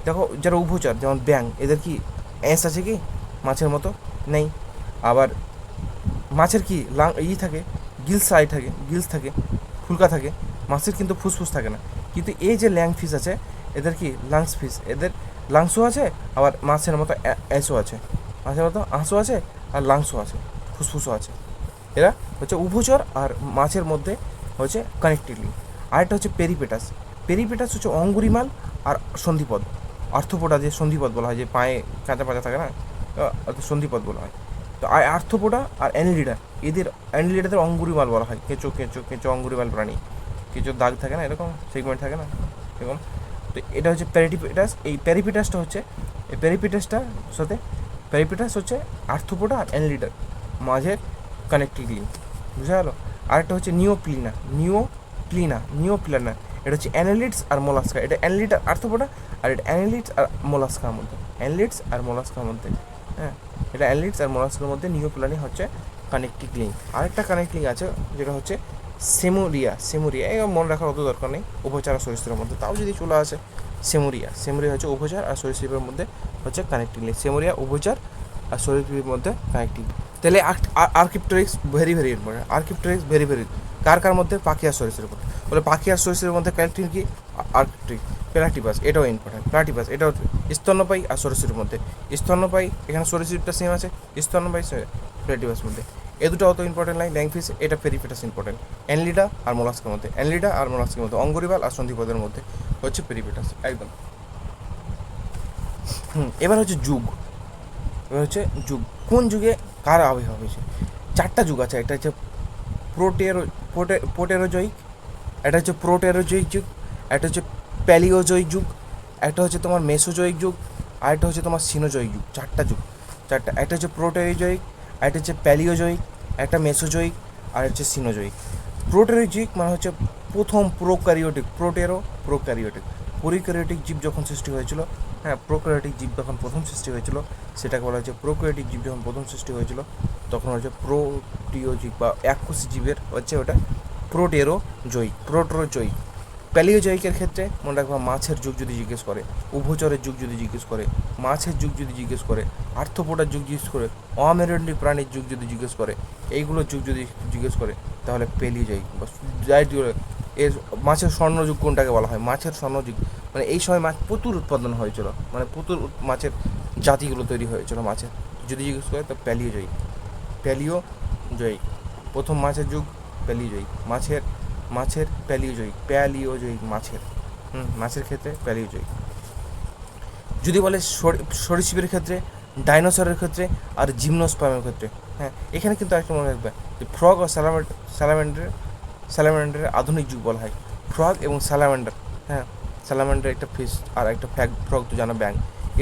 দেখো যারা উভচর যেমন ব্যাং, এদের কি অ্যাস আছে কি মাছের মতো, নেই। আবার মাছের কি থাকে, গিলস থাকে, ফুলকা থাকে, মাছের কিন্তু ফুসফুস থাকে না। কিন্তু এই যে ফিশ আছে, এদের কি ফিশ, এদের লাংসও আছে আবার মাছের মতো অ্যাসও আছে, মাছের মতো আঁশও আছে আর লাংসও আছে, ফুসফুসও আছে। এরা হচ্ছে উভচর আর মাছের মধ্যে হচ্ছে কানেক্টিভ লিঙ্ক। আরেকটা হচ্ছে পেরিপেটাস হচ্ছে অঙ্গুরিমাল আর সন্ধিপদ, আর্থ্রোপোডা যে সন্ধিপদ বলা হয়, যে পায়ে কাঁচা পাঁচা থাকে না, সন্ধিপদ বলা হয়। তো আর্থ্রোপোডা আর অ্যানিলিডাদের অঙ্গুরিমাল বলা হয়, কেঁচো অঙ্গুরিমাল প্রাণী, কিছু দাগ থাকে না এরকম, সেগমেন্ট থাকে না এরকম। তো এটা হচ্ছে প্যারিপিটাস। এই প্যারিপিটাস হচ্ছে আর্থ্রোপোডা আর অ্যানিলিডার মাঝের কানেক্টিভ লিঙ্ক, বুঝা গেল। আরেকটা হচ্ছে নিওপ্লিনা, এটা হচ্ছে অ্যানালিডস আর মোলাস্কা, এটা অ্যানালিড আর আর্থ্রোপোডা, আর এটা অ্যানালিডস আর মোলাস্কার মধ্যে, হ্যাঁ এটা অ্যানালিডস আর মোলাস্কার মধ্যে নিওপ্লিনা হচ্ছে কানেক্টিভ লিঙ্ক। আরেকটা কানেক্টিং আছে যেটা হচ্ছে সেমোরিয়া, এবার মনে রাখার অত দরকার নেই, উভচর আর সরীসৃপের মধ্যে, তাও যদি চলে আসে সেমোরিয়া হচ্ছে উভচর আর সরীসৃপের মধ্যে হচ্ছে কানেক্টিং লিঙ্ক, সেমোরিয়া উভচর আর সরীসৃপের মধ্যে কানেক্টিং। তাহলে আর্কিপটেরিক্স ভেরি ইম্পর্টেন্ট, ভেরি কার মধ্যে, পাখি আর সরীসৃপের মধ্যে। বলে পাখি আর সরীসৃপের মধ্যে কানেক্টিং কি, আর্কিপটেরিক্স। প্লাটিপাস এটাও ইম্পর্টেন্ট, এটাও স্তন্যপায়ী আর সরীসৃপের মধ্যে, স্তন্যপায়ী এখানে সরীসৃপটা সেম আছে, স্তন্যপায়ী প্লাটিপাস মধ্যে। এ দুটো অত ইম্পর্টেন্ট লাইন। ল্যাংফিশ এটা পেরিপেটাস ইম্পর্টেন্ট, অ্যানলিডা আর মোলাস্কের মধ্যে, অঙ্গুরিবাল আর সন্ধিপদের মধ্যে হচ্ছে পেরিপেটাস একদম। এবার হচ্ছে যুগ, কোন যুগে কার আবির্ভাব হয়েছে। 4টা যুগ আছে, একটা হচ্ছে প্রোটেরোজয়িক, একটা হচ্ছে প্রোটেরোজয়িক যুগ, একটা হচ্ছে প্যালিওজয়িক যুগ, একটা হচ্ছে তোমার মেসোজয়িক যুগ, আর একটা হচ্ছে তোমার সিনোজয়িক যুগ। 4টা যুগ, একটা হচ্ছে প্রোটেরোজয়িক, একটা হচ্ছে প্যালিওজয়িক, একটা মেসোজয়িক, আর হচ্ছে সিনোজয়িক। প্রোটেরোজয়িক মানে হচ্ছে প্রথম প্রোক্যারিওটিক জীব যখন সৃষ্টি হয়েছিল, হ্যাঁ প্রোক্যারিওটিক জীব যখন প্রথম সৃষ্টি হয়েছিল, সেটাকে বলা হচ্ছে প্রোক্যারিওটিক জীব যখন প্রথম সৃষ্টি হয়েছিল, তখন হচ্ছে প্রোটিওজিক বা এককোষী জীবের হচ্ছে ওটা প্রোটেরোজয়িক। প্যালিওজয়িকের ক্ষেত্রে মনে রাখবা মাছের যুগ যদি জিজ্ঞেস করে, উভচরের যুগ যদি জিজ্ঞেস করে, মাছের যুগ যদি জিজ্ঞেস করে, আর্থ্রোপোডার যুগ জিজ্ঞেস করে, অমেরুদণ্ডী প্রাণীর যুগ যদি জিজ্ঞেস করে, এইগুলোর যুগ যদি জিজ্ঞেস করে, তাহলে প্যালিওজয়িক বা এর মাছের স্বর্ণযুগ কোনটাকে বলা হয়? মাছের স্বর্ণযুগ মানে এই সময় মাছ প্রচুর উৎপাদন হয়েছিল, মানে প্রচুর মাছের জাতিগুলো তৈরি হয়েছিল মাছের, যদি জিজ্ঞেস করে তো প্যালিওজয়িক। প্যালিওজয়িক প্রথম মাছের যুগ, প্যালিওজয়িক মাছের মাছের প্যালিওজয়িক মাছের মাছের ক্ষেত্রে প্যালিওজয়িক। যদি বলে সরীসৃপের ক্ষেত্রে, ডাইনোসরের ক্ষেত্রে আর জিমনোস্পার্মের ক্ষেত্রে, হ্যাঁ এখানে কিন্তু একটা মনে রাখবে যে ফ্রগ ও স্যালামেন্ডারের আধুনিক যুগ বলা হয়। ফ্রগ এবং স্যালামেন্ডার, হ্যাঁ স্যালামেন্ডার একটা ফিশ আর একটা ফ্রগ তো জানো ব্যাং,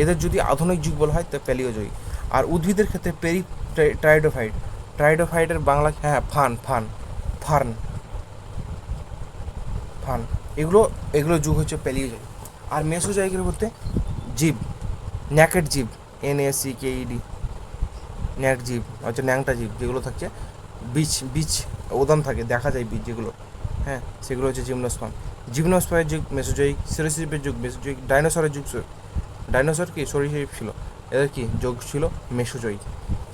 এদের যদি আধুনিক যুগ বলা হয় তো প্যালিওজয়িক। আর উদ্ভিদের ক্ষেত্রে ট্রাইডোফাইটের বাংলা হ্যাঁ ফার্ন ফান এগুলো যুগ হচ্ছে প্যালিওজয়িক। আর মেসোজয়িকের মধ্যে জীব, ন্যাকেড জীব, NACKED, ন্যাক জীব হচ্ছে ন্যাংটা জীব, যেগুলো থাকছে বীজ ওদাম থাকে, দেখা যায় বীজ যেগুলো, হ্যাঁ সেগুলো হচ্ছে জিমনোস্পার্মের যুগ মেসোজয়িক, সরীসৃপের যুগ মেসোজয়িক, ডাইনোসরের যুগ ডাইনোসর কি সরীসৃপ ছিল, এদের কি যুগ ছিল মেসোজয়িক।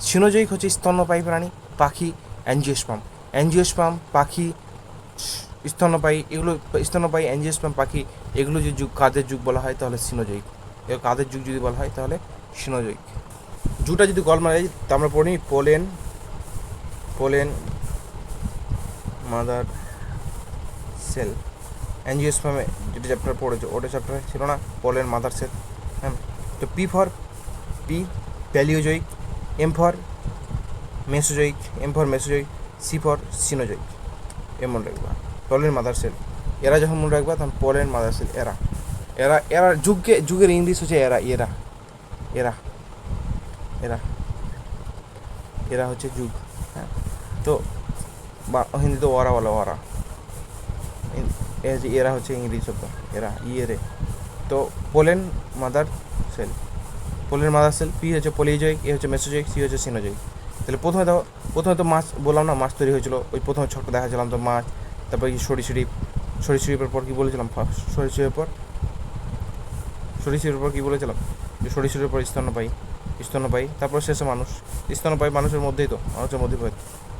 সিনোজয়িক হচ্ছে স্তন্যপায়ী প্রাণী, পাখি, অ্যাঞ্জিওস্পার্ম পাখি, স্তন্যপায়ী, এগুলো স্তন্যপায়ী অ্যাঞ্জিওস্পার্ম পাখি, এগুলো যে যুগ কাদের যুগ বলা হয় তাহলে সিনোজয়িক। এগুলো কাদের যুগ যদি বলা হয় তাহলে সিনোজয়িক। যুগটা যদি গলমারাই তা আমরা পড়ি পোলেন মাদার সেল, অ্যাঞ্জিওস্পার্মে যেটা চ্যাপ্টার পড়েছে ওটা চ্যাপ্টার ছিল না, পোলেন মাদার সেল, হ্যাঁ। তো P Palaeozoic, M for Mesozoic, C for Cenozoic, এ মনে রাখবা। পোলেন মাদার সেল এরা যখন মনে রাখবা তখন পোলেন মাদার সেল এরা এরা এরা যুগের ইংলিশ হচ্ছে এরা হচ্ছে যুগ, হ্যাঁ। তো হিন্দিতে ওরা বলে ওরা, এরা হচ্ছে ইংরেজি শব্দ এরা ইয়েরে। তো পোলেন মাদার সেল পি হচ্ছে পলিজয়িক, এ হচ্ছে মেসোজয়িক, সি হচ্ছে সিনোজয়িক। তাহলে প্রথমে তো মাছ বললাম না, মাছ তৈরি হয়েছিল ওই প্রথমে ছোট্ট দেখাছিলাম তো মাছ, তারপর কি সরীসৃপের পর কি বলেছিলাম, সরীসৃপের পর কি বলেছিলাম যে সরীসৃপের পর স্তন্যপায়ী, তারপর শেষে স্তন্যপায়ী মানুষের মধ্যেই তো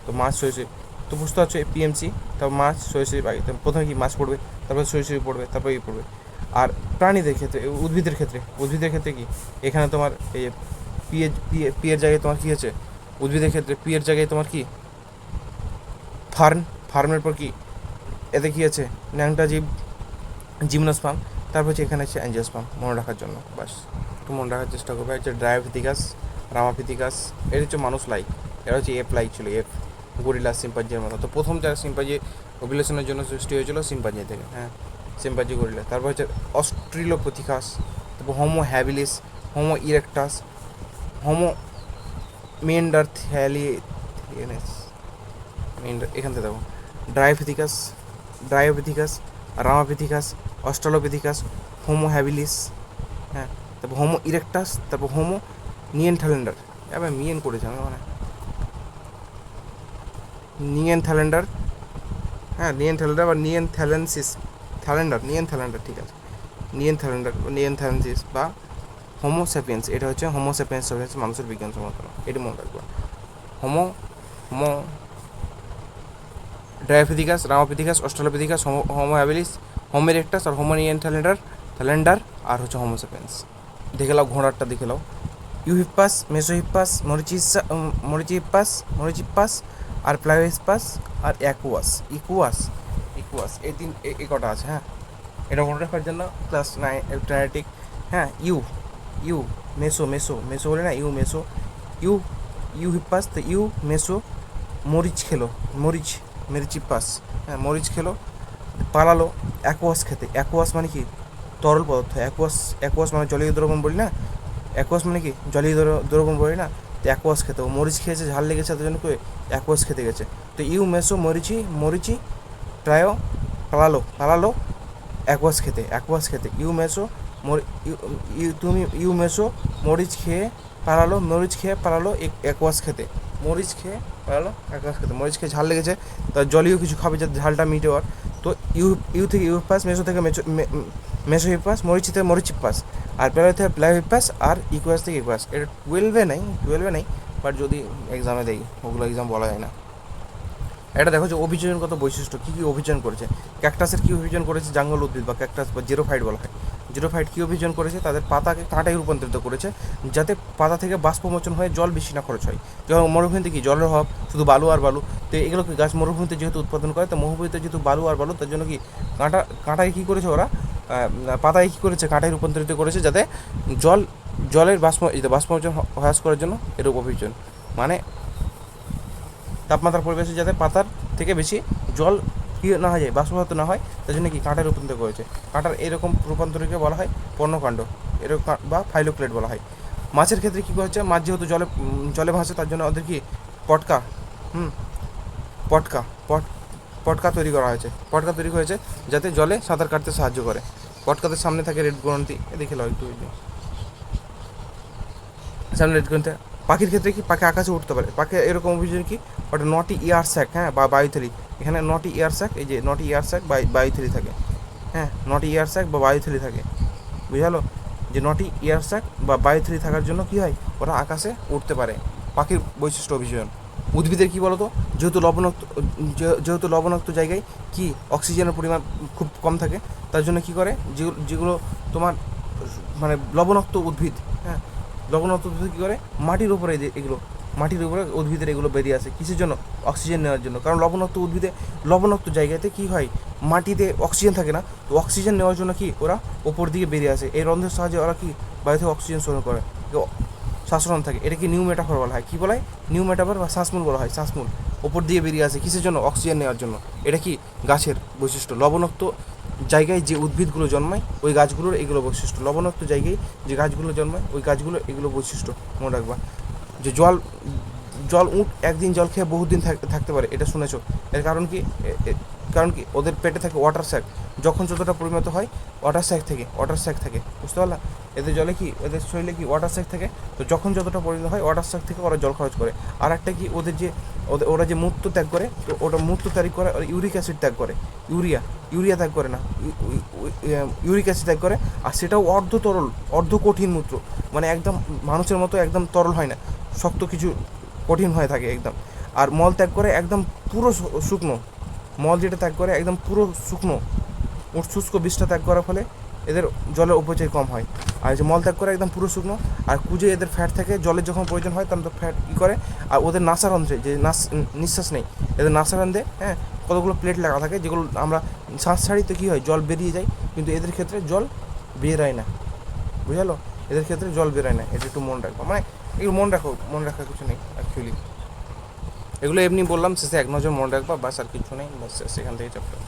তো মাছ সরীসৃপ, তো বুঝতে পারছো PMC, তারপর মাছ সরীসৃপ আগে, প্রথমে কি মাছ পড়বে, তারপর সরীসৃপ পড়বে, তারপর পড়বে। আর প্রাণীদের ক্ষেত্রে উদ্ভিদের ক্ষেত্রে কি এখানে তোমার এই পি এর জায়গায় তোমার কি আছে, উদ্ভিদের ক্ষেত্রে পি এর জায়গায় তোমার কি ফার্মের পর কি এতে কি আছে, ন্যাংটা জীব, জিমনোস্পার্ম, তারপর হচ্ছে এখানে হচ্ছে অ্যাঞ্জিওস্পার্ম, মনে রাখার জন্য বাস একটু মনে রাখার চেষ্টা করবে। হচ্ছে ড্রায়োপিথিকাস, রামাপিথিকাস, এর হচ্ছে মানুষ লাইক, এরা হচ্ছে এপ লাইক ছিল, গরিলা সিম্পাঞ্জির মতো। তো প্রথম যারা সিম্পাঞ্জি ওভিলেশনের জন্য সৃষ্টি হয়েছিল সিম্পাঞ্জি থেকে, হ্যাঁ সিম্পাঞ্জি গরিলা। তারপর হচ্ছে অস্ট্রেলোপিথিকাস, তারপর Homo habilis, Homo erectus, Homo neanderthalensis, এখান থেকে দেখো ড্রায়োপিথিকাস, রামাপিথিকাস, অস্ট্রালোপিথিকাস, হোমো হ্যাবিলিস, হ্যাঁ তারপর হোমো ইরেক্টাস, তারপর হোমো নিয়েনথ্যালেন্ডার, এবার মিয়েন করেছে আমি মানে নিয়েনথ্যালেন্ডার, হ্যাঁ নিয়েনথ্যালেন্ডার বা নিয়েনথ্যালেন্ডার ঠিক আছে, নিয়েনথ্যালেন্সিস বা হোমো স্যাপিয়েন্স, এটা হচ্ছে হোমো স্যাপিয়েন্স হচ্ছে মানুষের বিজ্ঞানসম্মত, এটি মনে রাখবো। Homo Dryopithecus, Ramapithecus, Australopithecus, Homo habilis, Homo erectus আর হোমো নিয়েনথ্যালেন্ডার আর হচ্ছে হোমো স্যাপিয়েন্স। দেখে নাও ঘোড়ারটা দেখে নাও, ইউহিপ্পাস, মেসোহিপ্পাস, মরিচিপ্পাস আর প্লায়োহিপ্পাস আর ইকুয়াস, এই কটা আছে, হ্যাঁ। এটা মনে রাখার জন্য ক্লাস 9 ট্রাইটিক, হ্যাঁ। মেসো বলে না, ইউহিপ্পাস, তো মেসো, মেরিচিপ্পাস, হ্যাঁ মরিচ খেলো, পালালো অ্যাকোয়াস খেতে। অ্যাকোয়াস মানে কি তরল পদার্থ, অ্যাকোয়াস মানে জলীয় দ্রবণ বলি না, অ্যাকোয়াস মানে কি জলীয় দ্রবণ বলি না, তো অ্যাকোয়াস খেতে, ও মরিচ খেয়েছে, ঝাল লেগেছে, তার জন্য করে অ্যাকোয়াস খেতে গেছে। তো মেসো মরিচি প্রায় পালালো অ্যাকোয়াস খেতে, মেসো মরিচ খেয়ে পালালো অ্যাকোয়াস খেতে, মরিচ খেয়ে ঝাল লেগেছে, তার জলীয় কিছু খাবে যাতে ঝালটা মিটে ওর, তো ইউ থেকে ইউপাস, মেসো থেকে মেসোহিপাস, মরিচি থেকে মরিচিপাস, আর প্লাবি থেকে প্লাবিপাস, আর ইকুয়াস থেকে ইকুয়াস। এটা 12-এ নেই, বাট যদি এক্সামে দেই, ওগুলো এক্সাম বলা যায় না। এটা দেখো যে অভিযোজনগত বৈশিষ্ট্য কী কী অভিযোজন করেছে। ক্যাকটাসের কী অভিযোজন করেছে, জাঙ্গল উদ্ভিদ বা ক্যাকটাস বা জিরোফাইট বলা হয়। জিরোফাইট কী অভিযোজন করেছে, তাদের পাতাকে কাঁটায় রূপান্তরিত করেছে, যাতে পাতা থেকে বাষ্পমোচন হয়ে জল বেশি না খরচ হয়। যেমন মরুভূমিতে কি জলের অভাব, শুধু বালু আর বালু, তো এগুলোকে গাছ মরুভূমিতে যেহেতু উৎপাদন করে, তো মরুভূমিতে যেহেতু বালু আর বালু, তার জন্য কি কাঁটায় কী করেছে ওরা, পাতায় কী করেছে, কাঁটায় রূপান্তরিত করেছে, যাতে জলের বাষ্পমোচন হ্রাস করার জন্য এরূপ অভিযোজন। মানে তাপমাত্রার পরিবেশে যাতে পাতার থেকে বেশি জল কী না হয়ে যায়, বাষ্পীভূত না হয়, তার জন্য কি কাঁটায় রূপান্তর করেছে। কাঁটার এরকম রূপান্তরকে বলা হয় পর্ণকাণ্ড, এরকম বা ফাইলোক্লেট বলা হয়। মাছের ক্ষেত্রে কী করেছে, মাছ যেহেতু জলে ভাসে, তার জন্য ওদের কি পটকা পটকা পটকা তৈরি করা হয়েছে। পটকা তৈরি হয়েছে যাতে জলে সাঁতার কাটতে সাহায্য করে। পটকাদের সামনে থাকে রেড গ্রন্থি, দেখে নাও একটু, সামনে রেড গ্রন্থি। পাখির ক্ষেত্রে কি, পাখি আকাশে উঠতে পারে। পাখি এরকম অভিযোজন কি, ওটা নটি ইয়ার স্যাক, হ্যাঁ, বা বায়ুথলি। এখানে নটি ইয়ার স্যাক, এই যে নটি ইয়ার স্যাক বা বায়ুথলি থাকে, হ্যাঁ, নটি ইয়ার স্যাক বা বায়ুথলি থাকে, বুঝালো যে নটি ইয়ার স্যাক বা বায়ুথলি থাকার জন্য কি হয়, ওরা আকাশে উঠতে পারে। পাখির বৈশিষ্ট্য অভিযোজন। উদ্ভিদের কী বলতো, যেহেতু লবণাক্ত জায়গায় কি অক্সিজেনের পরিমাণ খুব কম থাকে, তার জন্য কি করে, যেগুলো তোমার মানে লবণাক্ত উদ্ভিদ, হ্যাঁ, লবণাক্ত উদ্ভিদ কী করে, মাটির উপরে মাটির উপরে উদ্ভিদের এগুলো বেরিয়ে আসে, কিসের জন্য, অক্সিজেন নেওয়ার জন্য। কারণ লবণাক্ত জায়গাতে কি হয়, মাটিতে অক্সিজেন থাকে না, তো অক্সিজেন নেওয়ার জন্য কি ওরা ওপর দিকে বেরিয়ে আসে। এই রন্ধ্রের সাহায্যে ওরা কি বায়ু থেকে অক্সিজেন সংগ্রহ করে, শ্বাসরণ থাকে। এটাকে নিউ মেটাফর বলা হয়। কী বলা হয়, নিউ মেটাফর বা শ্বাসমূল বলা হয়। শ্বাসমূল ওপর দিয়ে বেরিয়ে আসে, কিসের জন্য, অক্সিজেন নেওয়ার জন্য। এটা কি গাছের বৈশিষ্ট্য। লবণাক্ত জায়গায় যে উদ্ভিদগুলো জন্মায়, ওই গাছগুলোর এগুলো বৈশিষ্ট্য। লবণাক্ত জায়গায় যে গাছগুলো জন্মায়, ওই গাছগুলো এগুলো বৈশিষ্ট্য মনে রাখবা। যে উট একদিন জল খেয়ে বহুদিন থাকতে পারে, এটা শুনেছো। এর কারণ কি, ওদের পেটে থাকে ওয়াটার স্যাক। যখন যতটা পরিণত হয় ওয়াটার স্যাক থাকে, বুঝতে পারলাম। এদের জলে কি, এদের শরীরে কি ওয়াটার স্যাক থাকে, তো যখন যতটা পরিণত হয় ওয়াটার স্যাক থেকে ওরা জল খরচ করে। আর একটা কি, ওরা যে মূত্র ত্যাগ করে, তো ওটা মূত্র ত্যাগ করে ইউরিক অ্যাসিড ত্যাগ করে, ইউরিয়া ত্যাগ করে না, ইউরিক অ্যাসিড ত্যাগ করে। আর সেটাও অর্ধ কঠিন মূত্র, মানে একদম মানুষের মতো একদম তরল হয় না, শক্ত কিছু কঠিন হয়ে থাকে একদম। আর মল ত্যাগ করে একদম পুরো শুকনো, মল যেটা ত্যাগ করে একদম পুরো শুকনো শুষ্ক বিষটা ত্যাগ করার ফলে এদের জলের উপচয় কম হয়। আর যে মল ত্যাগ করে একদম পুরো শুকনো, আর কুজে এদের ফ্যাট থাকে, জলের যখন প্রয়োজন হয় তখন তো ফ্যাট কী করে, আর ওদের নাসারন্ধ্রে যে নিঃশ্বাস নেই, এদের নাসারন্ধ্রে, হ্যাঁ, কতগুলো প্লেট লাগা থাকে, যেগুলো আমরা শ্বাস ছাড়ি তো কী হয়, জল বেরিয়ে যায়, কিন্তু এদের ক্ষেত্রে জল বেরোয় না, বুঝালো। এদের ক্ষেত্রে জল বেরোয় না, এটা একটু মনে রাখবো। মানে এগুলো মনে রাখার কিছু নেই অ্যাকচুয়ালি, এগুলো এমনি বললাম, শেষে এক নজর মনে রাখবা, বাস আর কিছু নেই, বাস সেখান থেকে চ্যাপ্টার।